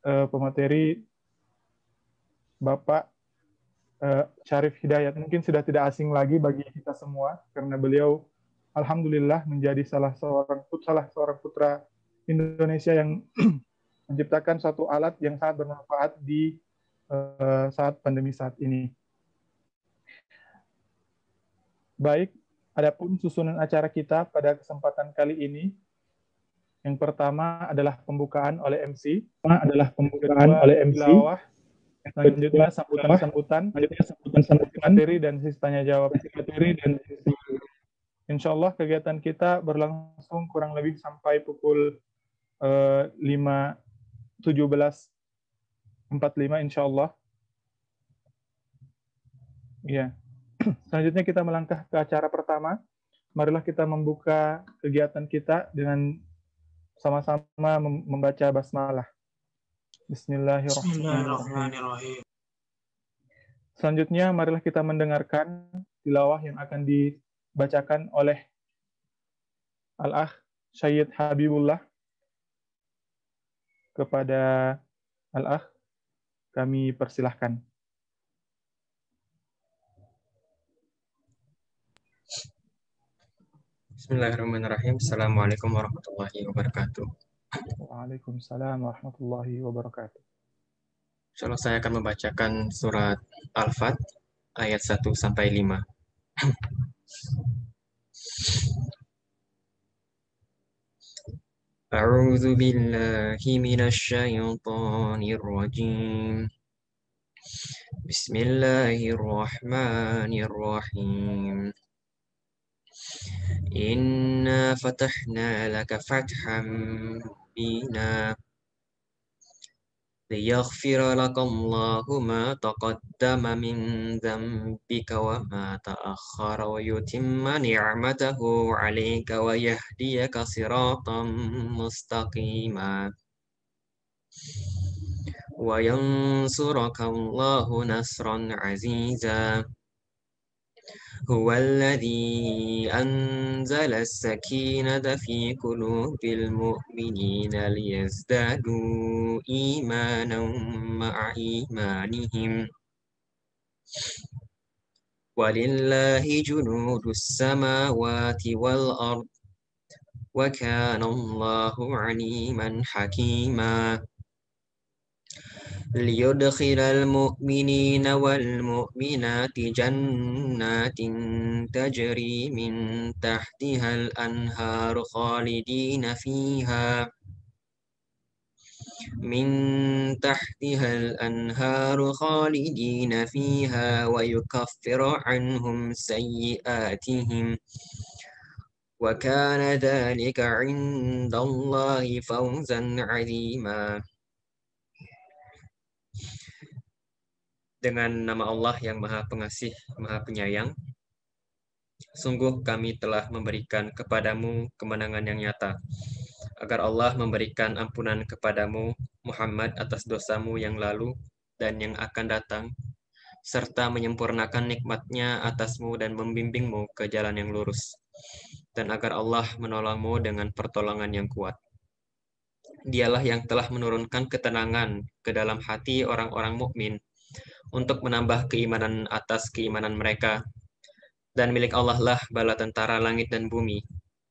pemateri Bapak Syarif Hidayat. Mungkin sudah tidak asing lagi bagi kita semua, karena beliau alhamdulillah menjadi salah seorang putra Indonesia yang menciptakan suatu alat yang sangat bermanfaat di saat pandemi saat ini. Baik, adapun susunan acara kita pada kesempatan kali ini, yang pertama adalah pembukaan oleh MC, tilawah, selanjutnya sambutan, materi dan sesi tanya jawab. Insya Allah kegiatan kita berlangsung kurang lebih sampai pukul 17.45 insya Allah. Ya. Selanjutnya kita melangkah ke acara pertama. Marilah kita membuka kegiatan kita dengan sama-sama membaca basmalah. Bismillahirrahmanirrahim. Selanjutnya, marilah kita mendengarkan tilawah yang akan dibacakan oleh Al-Akh Syed Habibullah. Kepada Al-Akh, kami persilahkan. Bismillahirrahmanirrahim. Assalamualaikum warahmatullahi wabarakatuh. Waalaikumsalam warahmatullahi wabarakatuh. Insyaallah saya akan membacakan surat Al-Fat ayat 1 sampai 5. A'udzu billahi minasy syaithanir rajim. Bismillahirrahmanirrahim. Inna fatahna laka fatham mubina liyaghfira lakallahu ma taqaddama min dzambika wa ma ta'akhkhara wa yutimma ni'matahu 'alaika wa yahdiyaka siratan mustaqima wa yansurakallahu nasran 'aziza. هو الذي أنزل السكينة في قلوب المؤمنين ليزدادوا إيمانا مع إيمانهم ولله جنود السماوات والأرض وكان الله عليما حكيما ليدخل المؤمنين والمؤمنات جنات تجري من تحتها الأنهار خالدين فيها ويكفر عنهم سيئاتهم وكان ذلك عند الله فوزا عظيما. Dengan nama Allah yang Maha Pengasih, Maha Penyayang, sungguh kami telah memberikan kepadamu kemenangan yang nyata, agar Allah memberikan ampunan kepadamu, Muhammad, atas dosamu yang lalu dan yang akan datang, serta menyempurnakan nikmat-Nya atasmu dan membimbingmu ke jalan yang lurus, dan agar Allah menolongmu dengan pertolongan yang kuat. Dialah yang telah menurunkan ketenangan ke dalam hati orang-orang mukmin untuk menambah keimanan atas keimanan mereka. Dan milik Allah lah bala tentara langit dan bumi,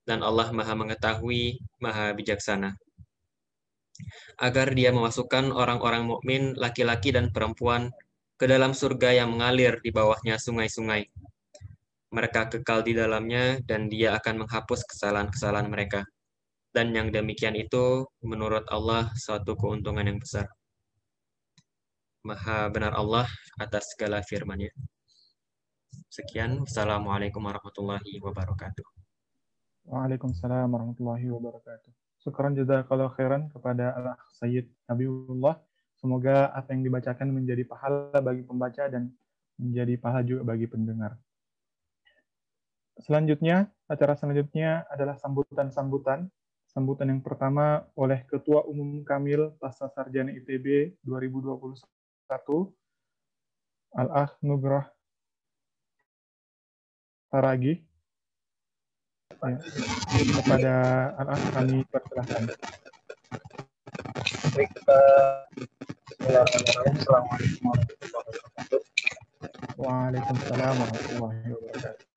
dan Allah Maha Mengetahui, Maha Bijaksana. Agar Dia memasukkan orang-orang mukmin laki-laki dan perempuan ke dalam surga yang mengalir di bawahnya sungai-sungai. Mereka kekal di dalamnya dan Dia akan menghapus kesalahan-kesalahan mereka. Dan yang demikian itu menurut Allah suatu keuntungan yang besar. Maha benar Allah atas segala firman-Nya. Sekian. Assalamualaikum warahmatullahi wabarakatuh. Waalaikumsalam warahmatullahi wabarakatuh. Syukran jazakallahu khairan kepada Al-Akh Syed Habibullah. Semoga apa yang dibacakan menjadi pahala bagi pembaca dan menjadi pahala juga bagi pendengar. Acara selanjutnya adalah sambutan. Sambutan yang pertama oleh Ketua Umum Kamil Pasca Sarjana ITB 2021, Al-Akh Nugrah Taragih. Ya. Kepada Al-Akh kami persilahkan. Baik, Bismillahirrahmanirrahim. Assalamualaikum warahmatullahi wabarakatuh. Waalaikumsalam warahmatullahi wabarakatuh.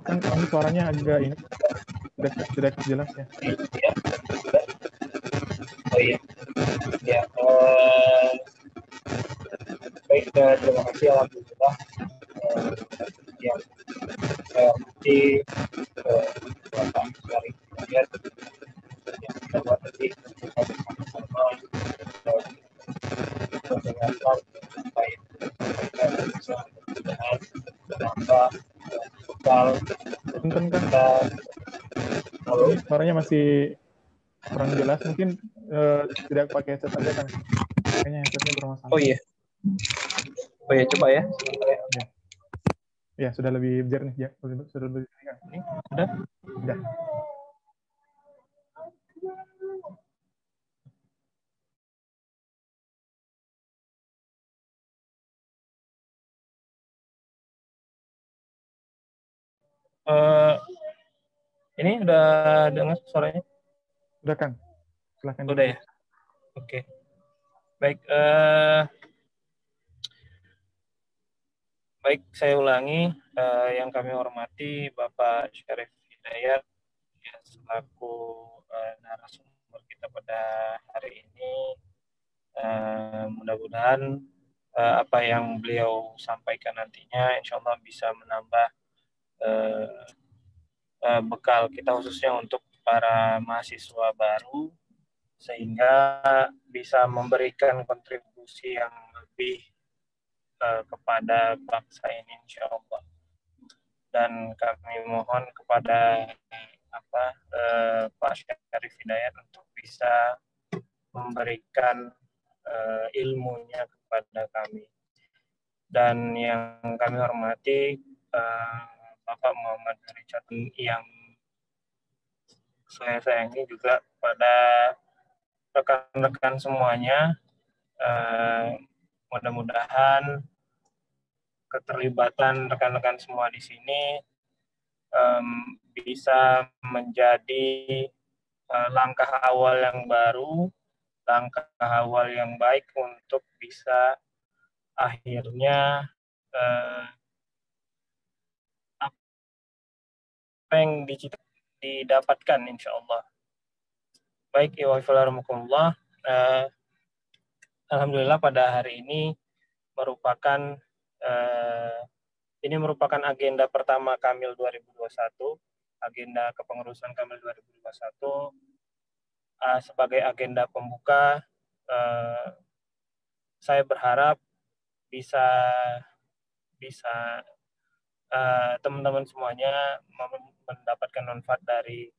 Kan ini suaranya agak ini tidak jelas ya. Oh iya, ya. Baik, terima kasih alhamdulillah. Yang saya hormati Bapak Syarif Hidayat yang kita buat tadi kita bersama-sama mendengarkan apa yang disampaikan bisa mudah-mudahan menambah bekal Punten kan, kita. Lalu suaranya masih kurang jelas. Mungkin tidak pakai headset aja kan? Kayaknya headsetnya bermasalah. oh iya, coba ya. Ya, sudah lebih jernih ya. Sudah lebih jernih kan? Ini udah. Sudah. Ini udah dengar suaranya? Sudah kan? Silahkan. Udah ya. Oke. Baik. Baik, saya ulangi. Yang kami hormati Bapak Syarif Hidayat ya, selaku narasumber kita pada hari ini. Mudah-mudahan apa yang beliau sampaikan nantinya insya Allah bisa menambah bekal kita khususnya untuk para mahasiswa baru sehingga bisa memberikan kontribusi yang lebih kepada bangsa ini insya Allah. Dan kami mohon kepada Pak Syarif Hidayat untuk bisa memberikan ilmunya kepada kami. Dan yang kami hormati Bapak Muhammad Richard yang saya sayangi juga pada rekan-rekan semuanya. Mudah-mudahan keterlibatan rekan-rekan semua di sini bisa menjadi langkah awal yang baru, langkah awal yang baik untuk bisa akhirnya apa yang didapatkan insya Allah. Baik, iwafilahumullah. Alhamdulillah pada hari ini merupakan agenda pertama Kamil 2021, agenda kepengurusan Kamil 2021 sebagai agenda pembuka. Saya berharap bisa teman-teman semuanya mendapatkan manfaat dari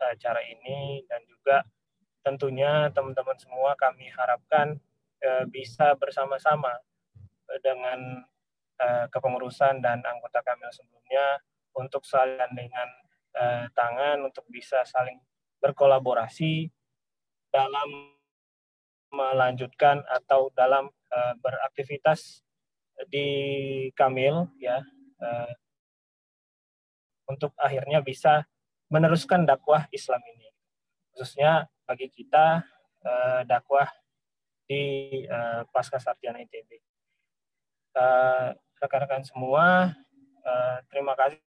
acara ini, dan juga tentunya teman-teman semua kami harapkan bisa bersama-sama dengan kepengurusan dan anggota kami sebelumnya untuk saling dengan tangan untuk bisa saling berkolaborasi dalam melanjutkan atau dalam beraktivitas di Kamil ya, untuk akhirnya bisa meneruskan dakwah Islam ini, khususnya bagi kita dakwah di Pasca Sarjana ITB. Rekan-rekan semua, terima kasih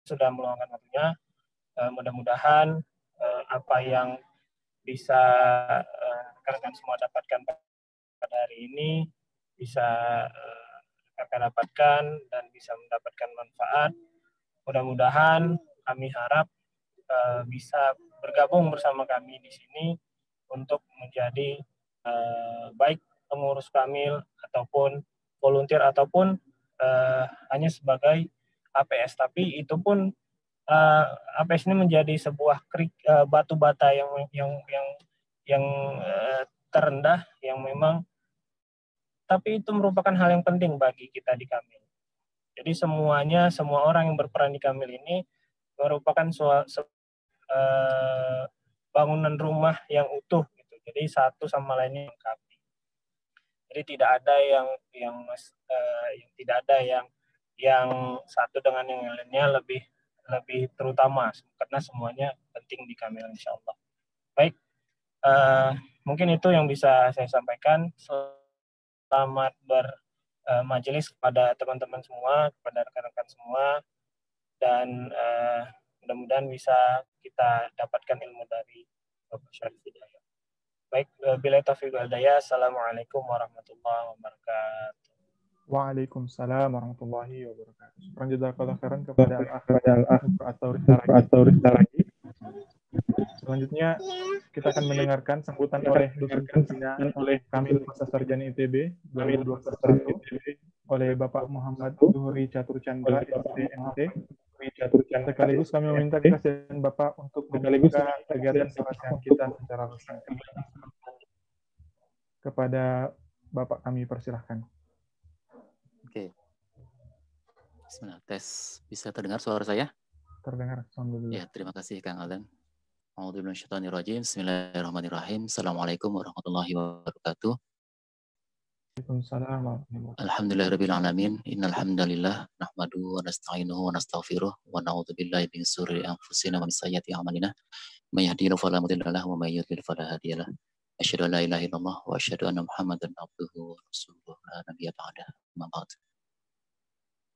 sudah meluangkan waktunya. Mudah-mudahan apa yang bisa rekan-rekan semua dapatkan pada hari ini bisa akan dapatkan dan bisa mendapatkan manfaat. Mudah-mudahan kami harap bisa bergabung bersama kami di sini untuk menjadi baik pengurus Kamil ataupun volunteer ataupun hanya sebagai APS, tapi itu pun APS ini menjadi sebuah batu bata yang terendah, yang memang, tapi itu merupakan hal yang penting bagi kita di Kamil. Jadi semua orang yang berperan di Kamil ini merupakan bangunan rumah yang utuh gitu. Jadi satu sama lainnya melengkapi. Jadi tidak ada yang tidak ada yang satu dengan yang lainnya lebih terutama, karena semuanya penting di Kamil, insya Allah. Baik, mungkin itu yang bisa saya sampaikan. Selamat bermajelis kepada teman-teman semua, kepada rekan-rekan semua, dan mudah-mudahan bisa kita dapatkan ilmu dari Bapak Syarif Hidayat. Baik, bila taufiq wal hidayah. Assalamualaikum warahmatullahi wabarakatuh. Waalaikumsalam warahmatullahi wabarakatuh. Syukran jazakallahu khairan kepada al-akh atau Rista lagi. Selanjutnya kita akan mendengarkan sambutan oleh dosen pembina oleh Kamil Pasca Sarjana ITB 2021 oleh Bapak Muhammad Zuhri Catur Chandra SDMT. Sekaligus kami meminta kesediaan Bapak untuk membuka kegiatan pelatihan kita secara resmi. Kepada Bapak kami persilahkan. Oke. Bismillah, tes. Bisa terdengar suara saya? Terdengar, alhamdulillah. Ya, terima kasih Kang Aldan. Bismillahirrahmanirrahim. Assalamualaikum warahmatullahi wabarakatuh. Alhamdulillahirabbil alamin. Innal hamdalillah nahmaduhu wa nasta'inuhu wa nastaghfiruh wa na'udzu billahi min shururi anfusina wa min sayyiati a'malina. May yahdihillahu fala mudilla lahu wa may yudlil fala hadiya lahu. Asyhadu an la ilaha illallah wa asyhadu anna Muhammadan abduhu wa rasuluhu la nabiyya ba'da. Amma ba'd.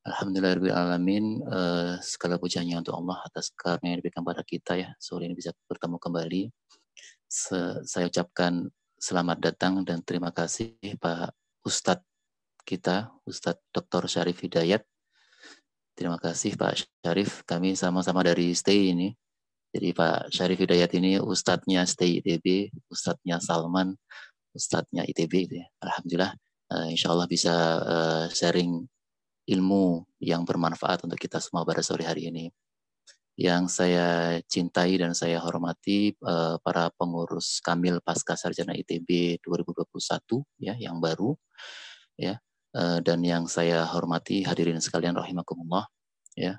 Alhamdulillahirabbil alamin. Segala pujiannya untuk Allah atas karunia yang diberikan pada kita ya. Sore ini bisa bertemu kembali. Saya ucapkan selamat datang dan terima kasih Pak Ustadz kita, Ustadz Dr. Syarif Hidayat. Terima kasih Pak Syarif, kami sama-sama dari STI ini. Jadi Pak Syarif Hidayat ini Ustadznya STI ITB, Ustadznya Salman, Ustadznya ITB gitu ya. Alhamdulillah, insya Allah bisa sharing ilmu yang bermanfaat untuk kita semua pada sore hari ini. Yang saya cintai dan saya hormati para pengurus Kamil Pasca Sarjana ITB 2021 ya, yang baru ya, dan yang saya hormati hadirin sekalian rahimakumullah ya.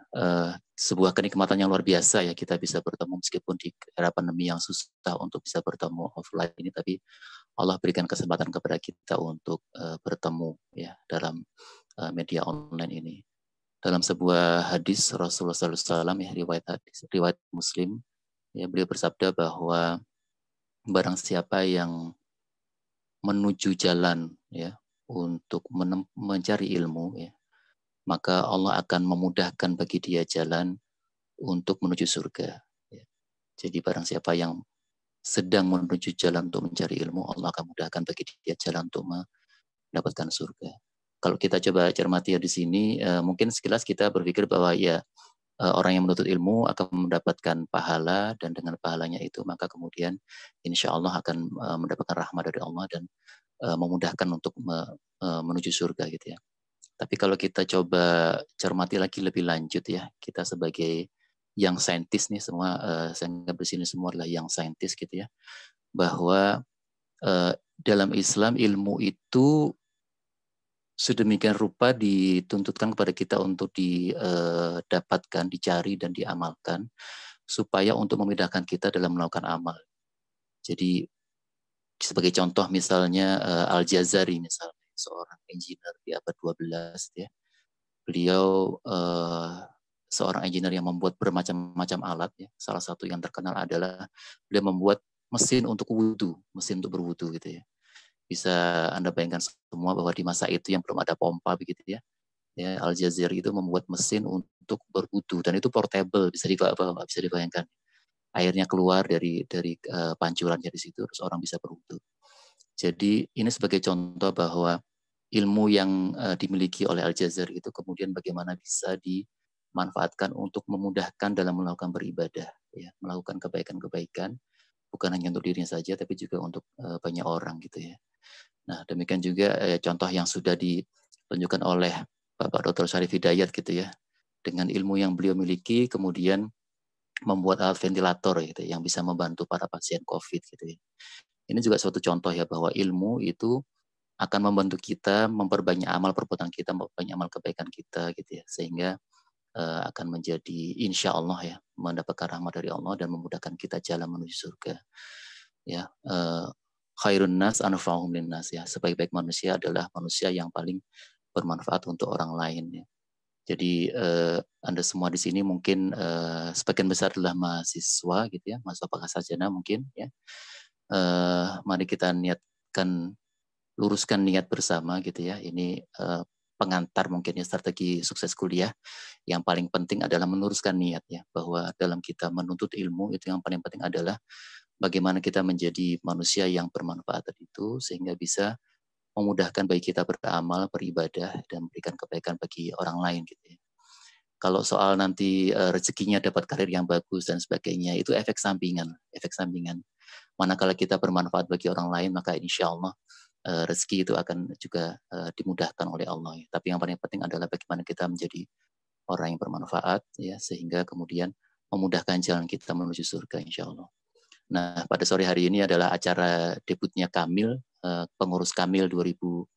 Sebuah kenikmatan yang luar biasa ya, kita bisa bertemu meskipun di era pandemi yang susah untuk bisa bertemu offline ini, tapi Allah berikan kesempatan kepada kita untuk bertemu ya dalam media online ini. Dalam sebuah hadis Rasulullah SAW ya, riwayat Muslim ya, beliau bersabda bahwa barang siapa yang menuju jalan ya untuk mencari ilmu ya, maka Allah akan memudahkan bagi dia jalan untuk menuju surga ya. Jadi barang siapa yang sedang menuju jalan untuk mencari ilmu, Allah akan mudahkan bagi dia jalan untuk mendapatkan surga. Kalau kita coba cermati ya di sini, mungkin sekilas kita berpikir bahwa ya orang yang menuntut ilmu akan mendapatkan pahala, dan dengan pahalanya itu maka kemudian insya Allah akan mendapatkan rahmat dari Allah dan memudahkan untuk menuju surga gitu ya. Tapi kalau kita coba cermati lagi lebih lanjut ya, kita sebagai yang saintis nih semua, saya anggap di sini semua adalah yang saintis gitu ya, bahwa dalam Islam ilmu itu sedemikian rupa dituntutkan kepada kita untuk didapatkan, dicari, dan diamalkan supaya untuk memudahkan kita dalam melakukan amal. Jadi sebagai contoh misalnya Al-Jazari misalnya, seorang engineer di abad 12 ya. Beliau seorang engineer yang membuat bermacam-macam alat ya. Salah satu yang terkenal adalah beliau membuat mesin untuk wudhu, mesin untuk berwudhu gitu ya. Bisa Anda bayangkan semua bahwa di masa itu yang belum ada pompa begitu ya. Ya, Al-Jazari itu membuat mesin untuk berwudu, dan itu portable, bisa dibawa, bisa dibayangkan. Airnya keluar dari pancurannya di situ, terus orang bisa berwudu. Jadi ini sebagai contoh bahwa ilmu yang dimiliki oleh Al-Jazari itu kemudian bagaimana bisa dimanfaatkan untuk memudahkan dalam melakukan beribadah, ya, melakukan kebaikan-kebaikan, bukan hanya untuk dirinya saja, tapi juga untuk banyak orang gitu ya. Nah, demikian juga contoh yang sudah ditunjukkan oleh Bapak Dr. Syarif Hidayat gitu ya. Dengan ilmu yang beliau miliki, kemudian membuat alat ventilator gitu yang bisa membantu para pasien COVID gitu ya. Ini juga suatu contoh ya bahwa ilmu itu akan membantu kita memperbanyak amal perbuatan kita, memperbanyak amal kebaikan kita gitu ya, sehingga akan menjadi insya Allah ya mendapatkan rahmat dari Allah dan memudahkan kita jalan menuju surga. Ya, khairun nas anfa'uhum linnas ya, sebaik-baik manusia adalah manusia yang paling bermanfaat untuk orang lain ya. Jadi Anda semua di sini mungkin sebagian besar adalah mahasiswa gitu ya, mahasiswa Pakar Sarjana mungkin ya. Mari kita niatkan, luruskan niat bersama gitu ya. Ini pengantar mungkin ya strategi sukses kuliah. Yang paling penting adalah meluruskan niat ya, bahwa dalam kita menuntut ilmu itu yang paling penting adalah bagaimana kita menjadi manusia yang bermanfaat itu sehingga bisa memudahkan bagi kita beramal, beribadah, dan memberikan kebaikan bagi orang lain gitu ya. Kalau soal nanti rezekinya dapat karir yang bagus dan sebagainya, itu efek sampingan, efek sampingan. Manakala kita bermanfaat bagi orang lain, maka insya Allah rezeki itu akan juga dimudahkan oleh Allah. Ya. Tapi yang paling penting adalah bagaimana kita menjadi orang yang bermanfaat, ya, sehingga kemudian memudahkan jalan kita menuju surga insya Allah. Nah, pada sore hari ini adalah acara debutnya Kamil, pengurus Kamil 2021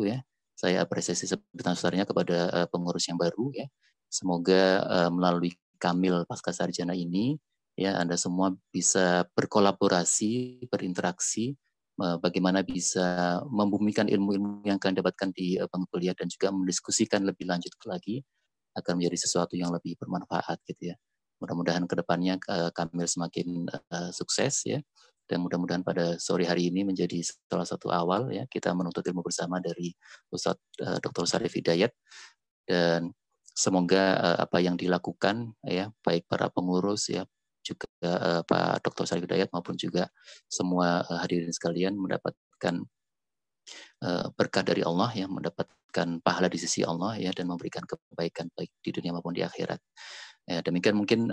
ya. Saya apresiasi sebesar-besarnya kepada pengurus yang baru ya. Semoga melalui Kamil Pasca Sarjana ini ya Anda semua bisa berkolaborasi, berinteraksi, bagaimana bisa membumikan ilmu-ilmu yang akan dapatkan di bangku kuliah dan juga mendiskusikan lebih lanjut lagi agar menjadi sesuatu yang lebih bermanfaat gitu ya. Mudah-mudahan kedepannya Kamil semakin sukses ya. Dan mudah-mudahan pada sore hari ini menjadi salah satu awal ya kita menuntut ilmu bersama dari Ustadz Dr. Syarif Hidayat, dan semoga apa yang dilakukan ya baik para pengurus ya juga Pak Dr. Syarif Hidayat maupun juga semua hadirin sekalian mendapatkan berkah dari Allah ya, mendapatkan pahala di sisi Allah ya, dan memberikan kebaikan baik di dunia maupun di akhirat. Ya, demikian mungkin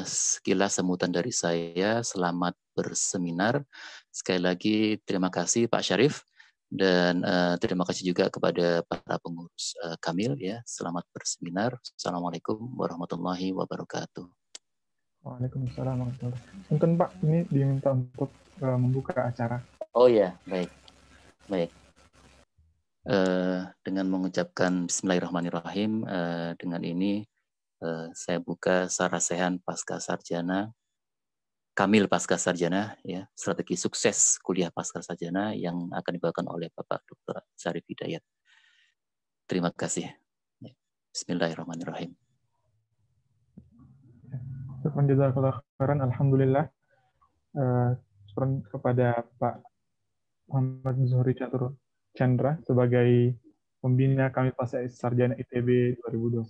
sekilas semutan dari saya. Selamat berseminar. Sekali lagi terima kasih Pak Syarif, dan terima kasih juga kepada para pengurus Kamil ya. Selamat berseminar. Assalamualaikum warahmatullahi wabarakatuh. Waalaikumsalam warahmatullahi wabarakatuh. Punten Pak, ini diminta untuk membuka acara. Oh ya, baik. Baik. Dengan mengucapkan Bismillahirrahmanirrahim, dengan ini saya buka Sarasehan Pasca Sarjana, Kamil Pasca Sarjana, ya, strategi sukses kuliah Pasca Sarjana yang akan dibawakan oleh Bapak Dr. Syarif Hidayat. Terima kasih. Bismillahirrahmanirrahim. Alhamdulillah. Kepada Pak Muhammad Zuhri Catur Chandra sebagai pembina Kamil Pasca Sarjana ITB 2021.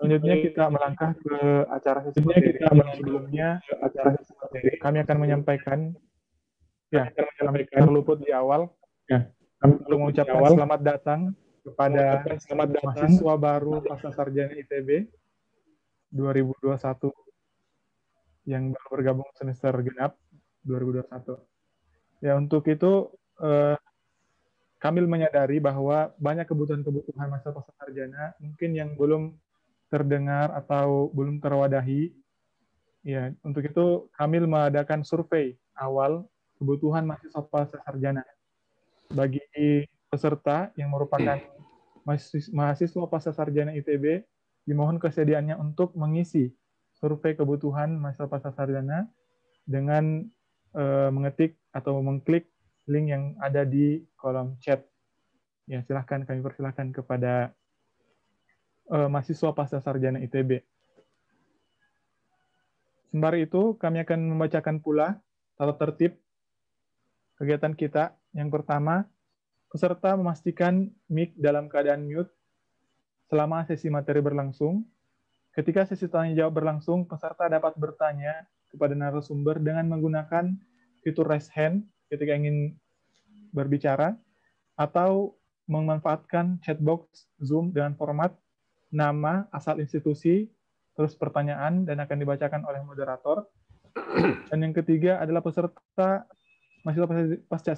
Selanjutnya kita melangkah ke acara sesi materi. Sebelumnya kami akan menyampaikan terluput di awal mengucapkan selamat datang kepada mahasiswa baru Pasca Sarjana ITB 2021 yang baru bergabung semester genap 2021. Ya, untuk itu Kamil menyadari bahwa banyak kebutuhan-kebutuhan mahasiswa pasca sarjana mungkin yang belum terdengar atau belum terwadahi. Ya, untuk itu Kamil mengadakan survei awal kebutuhan mahasiswa pasca sarjana. Bagi peserta yang merupakan mahasiswa pasca sarjana ITB, dimohon kesediaannya untuk mengisi survei kebutuhan mahasiswa pasca sarjana dengan mengetik atau mengklik link yang ada di kolom chat. Ya, silahkan kami persilahkan kepada mahasiswa pasca sarjana ITB. Sembari itu, kami akan membacakan pula tata tertib kegiatan kita. Yang pertama, peserta memastikan mic dalam keadaan mute selama sesi materi berlangsung. Ketika sesi tanya jawab berlangsung, peserta dapat bertanya kepada narasumber dengan menggunakan fitur raise hand ketika ingin berbicara, atau memanfaatkan chatbox Zoom dengan format nama, asal institusi, terus pertanyaan, dan akan dibacakan oleh moderator. Dan yang ketiga adalah peserta mahasiswa pasca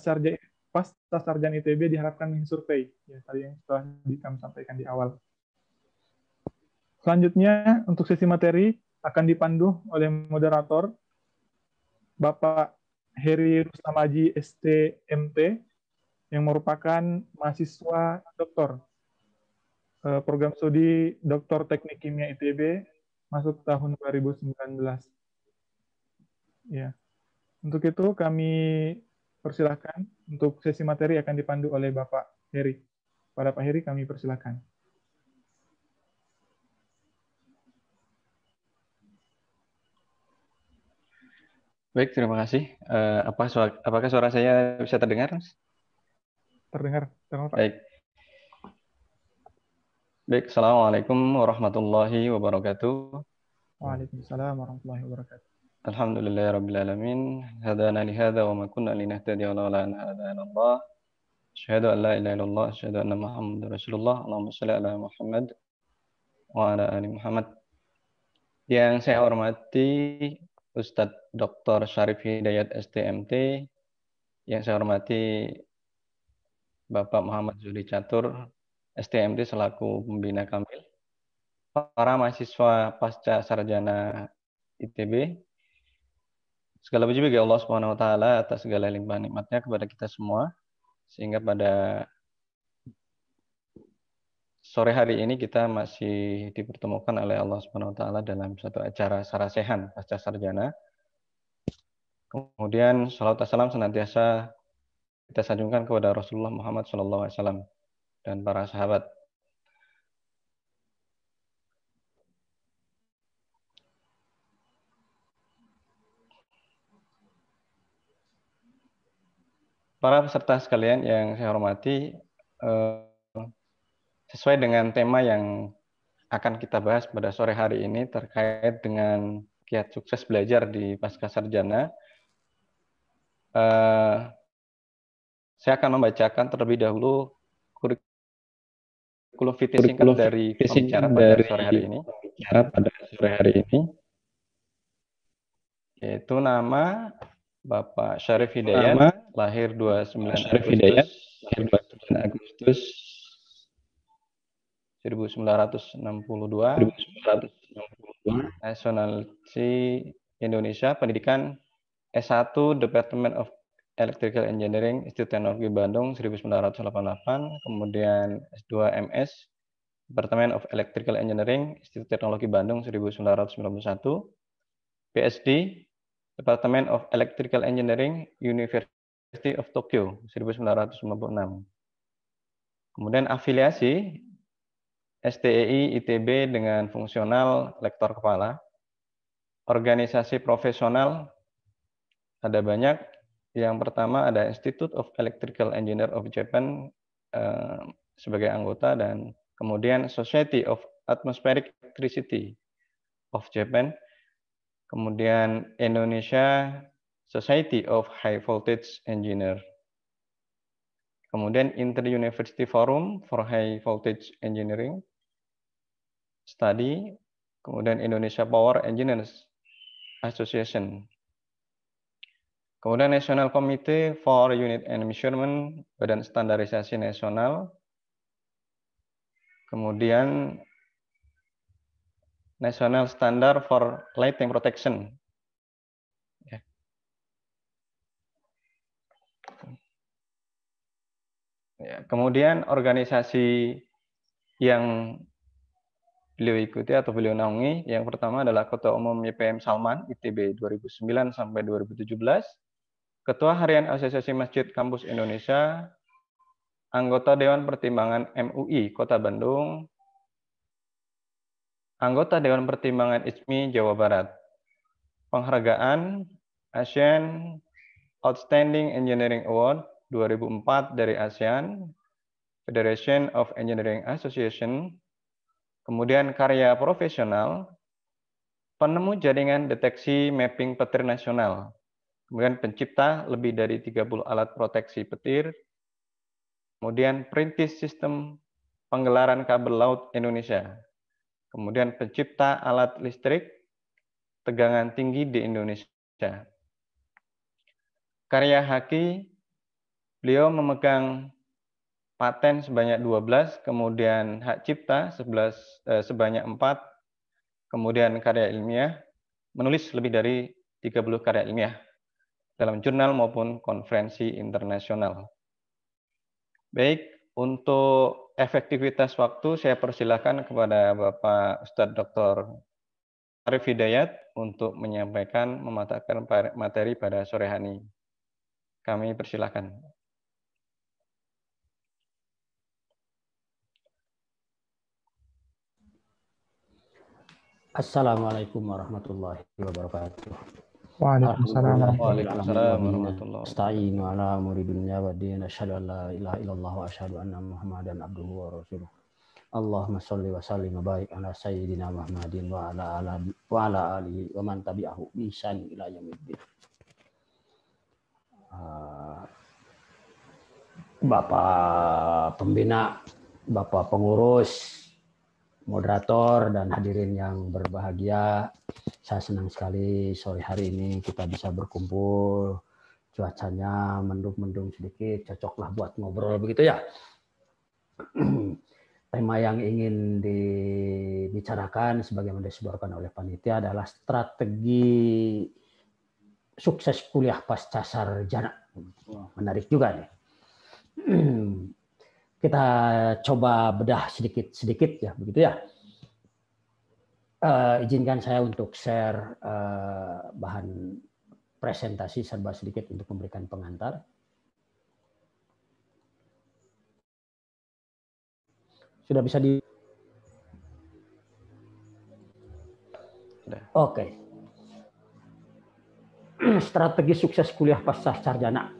sarjana ITB diharapkan mengisi survei, ya, tadi yang telah kami sampaikan di awal. Selanjutnya, untuk sesi materi akan dipandu oleh moderator Bapak Heri Rustamaji STMT yang merupakan mahasiswa doktor program studi Doktor Teknik Kimia ITB masuk tahun 2019. Ya. Untuk itu kami persilahkan untuk sesi materi akan dipandu oleh Bapak Heri. Pada Pak Heri kami persilahkan. Baik, terima kasih. Apakah suara saya bisa terdengar, Mas? Terdengar, Pak. Baik. Baik, Assalamualaikum warahmatullahi wabarakatuh. Waalaikumsalam warahmatullahi wabarakatuh. Alhamdulillahirrabbilalamin. Hadana lihada wa ma kunna linahtadiya lawla an hadana Allah. Asyhadu an la ilaha illallah, asyhadu anna Muhammadar Rasulullah. Allahumma shalli ala Muhammad wa ala ali Muhammad. Yang saya hormati Ustadz Dr. Syarif Hidayat STMT, yang saya hormati Bapak Muhammad Zuli Catur STMT selaku pembina Kamil, para mahasiswa pasca sarjana ITB, segala puji bagi Allah Subhanahu wa taala atas segala limpah nikmatnya kepada kita semua, sehingga pada sore hari ini kita masih dipertemukan oleh Allah Subhanahu wa taala dalam satu acara sarasehan pasca sarjana. Kemudian salawat salam senantiasa kita sanjungkan kepada Rasulullah Muhammad SAW dan para sahabat. Para peserta sekalian yang saya hormati, sesuai dengan tema yang akan kita bahas pada sore hari ini terkait dengan kiat sukses belajar di pasca sarjana, saya akan membacakan terlebih dahulu kurikulum vitae singkat dari pembicara pada sore hari ini. Yaitu nama Bapak Syarif Hidayat, lahir 29 Agustus 1962, nasionality Indonesia, pendidikan S1 Department of Electrical Engineering, Institut Teknologi Bandung 1988, kemudian S2 MS Department of Electrical Engineering, Institut Teknologi Bandung 1991, PhD Department of Electrical Engineering, University of Tokyo 1996. Kemudian afiliasi STEI ITB dengan fungsional lektor kepala. Organisasi profesional ada banyak. Yang pertama ada Institute of Electrical Engineer of Japan sebagai anggota, dan kemudian Society of Atmospheric Electricity of Japan, kemudian Indonesia Society of High Voltage Engineer, kemudian Inter-University Forum for High Voltage Engineering Study, kemudian Indonesia Power Engineers Association, kemudian National Committee for Unit and Measurement, Badan Standarisasi Nasional, kemudian National Standard for Lighting Protection. Kemudian organisasi yang beliau ikuti atau beliau naungi, yang pertama adalah Ketua Umum YPM Salman ITB 2009 sampai 2017, Ketua Harian Asosiasi Masjid Kampus Indonesia, anggota Dewan Pertimbangan MUI Kota Bandung, anggota Dewan Pertimbangan ISMI Jawa Barat, penghargaan ASEAN Outstanding Engineering Award 2004 dari ASEAN Federation of Engineering Association, kemudian karya profesional, penemu jaringan deteksi mapping petir nasional, kemudian pencipta lebih dari 30 alat proteksi petir, kemudian perintis sistem penggelaran kabel laut Indonesia, kemudian pencipta alat listrik tegangan tinggi di Indonesia. Karya Haki, beliau memegang paten sebanyak 12, kemudian hak cipta sebanyak 4, kemudian karya ilmiah, menulis lebih dari 30 karya ilmiah dalam jurnal maupun konferensi internasional. Baik, untuk efektivitas waktu saya persilakan kepada Bapak Ustadz Dr. Arif Hidayat untuk menyampaikan mematahkan materi pada sore hari ini. Kami persilakan. Assalamualaikum warahmatullahi wabarakatuh. Waalaikumsalam. Waalaikumsalam warahmatullahi wabarakatuh. Nasta'inu ala umuri dunya wa din, asyhadu an la ilaha illallah wa asyhadu anna Muhammadan abduhu wa rasuluh. Allahumma shalli wa sallim wa barik ala sayyidina Muhammadin wa ala alihi wa man tabi'ahu bi ihsan ila yaumiddin. Bapak pembina, Bapak pengurus, moderator, dan hadirin yang berbahagia, saya senang sekali sore hari ini kita bisa berkumpul. Cuacanya mendung-mendung sedikit, cocoklah buat ngobrol begitu ya. Tema yang ingin dibicarakan sebagaimana disebutkan oleh panitia adalah strategi sukses kuliah pasca sarjana. Menarik juga nih. Kita coba bedah sedikit-sedikit ya, begitu ya. Izinkan saya untuk share bahan presentasi serba sedikit untuk memberikan pengantar. Sudah bisa di... Oke. Strategi sukses kuliah pasca sarjana.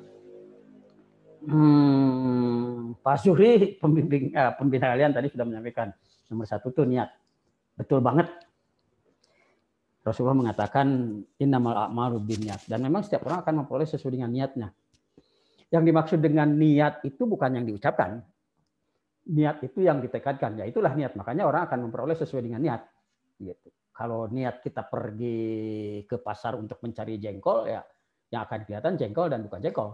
Pak Zuhri, pembina kalian tadi sudah menyampaikan. Nomor 1 itu niat. Betul banget. Rasulullah mengatakan innamal a'malu binniyat. Dan memang setiap orang akan memperoleh sesuai dengan niatnya. Yang dimaksud dengan niat itu bukan yang diucapkan. Niat itu yang ditekadkan, ya itulah niat. Makanya orang akan memperoleh sesuai dengan niat. Gitu. Kalau niat kita pergi ke pasar untuk mencari jengkol, ya yang akan kelihatan jengkol dan bukan jengkol.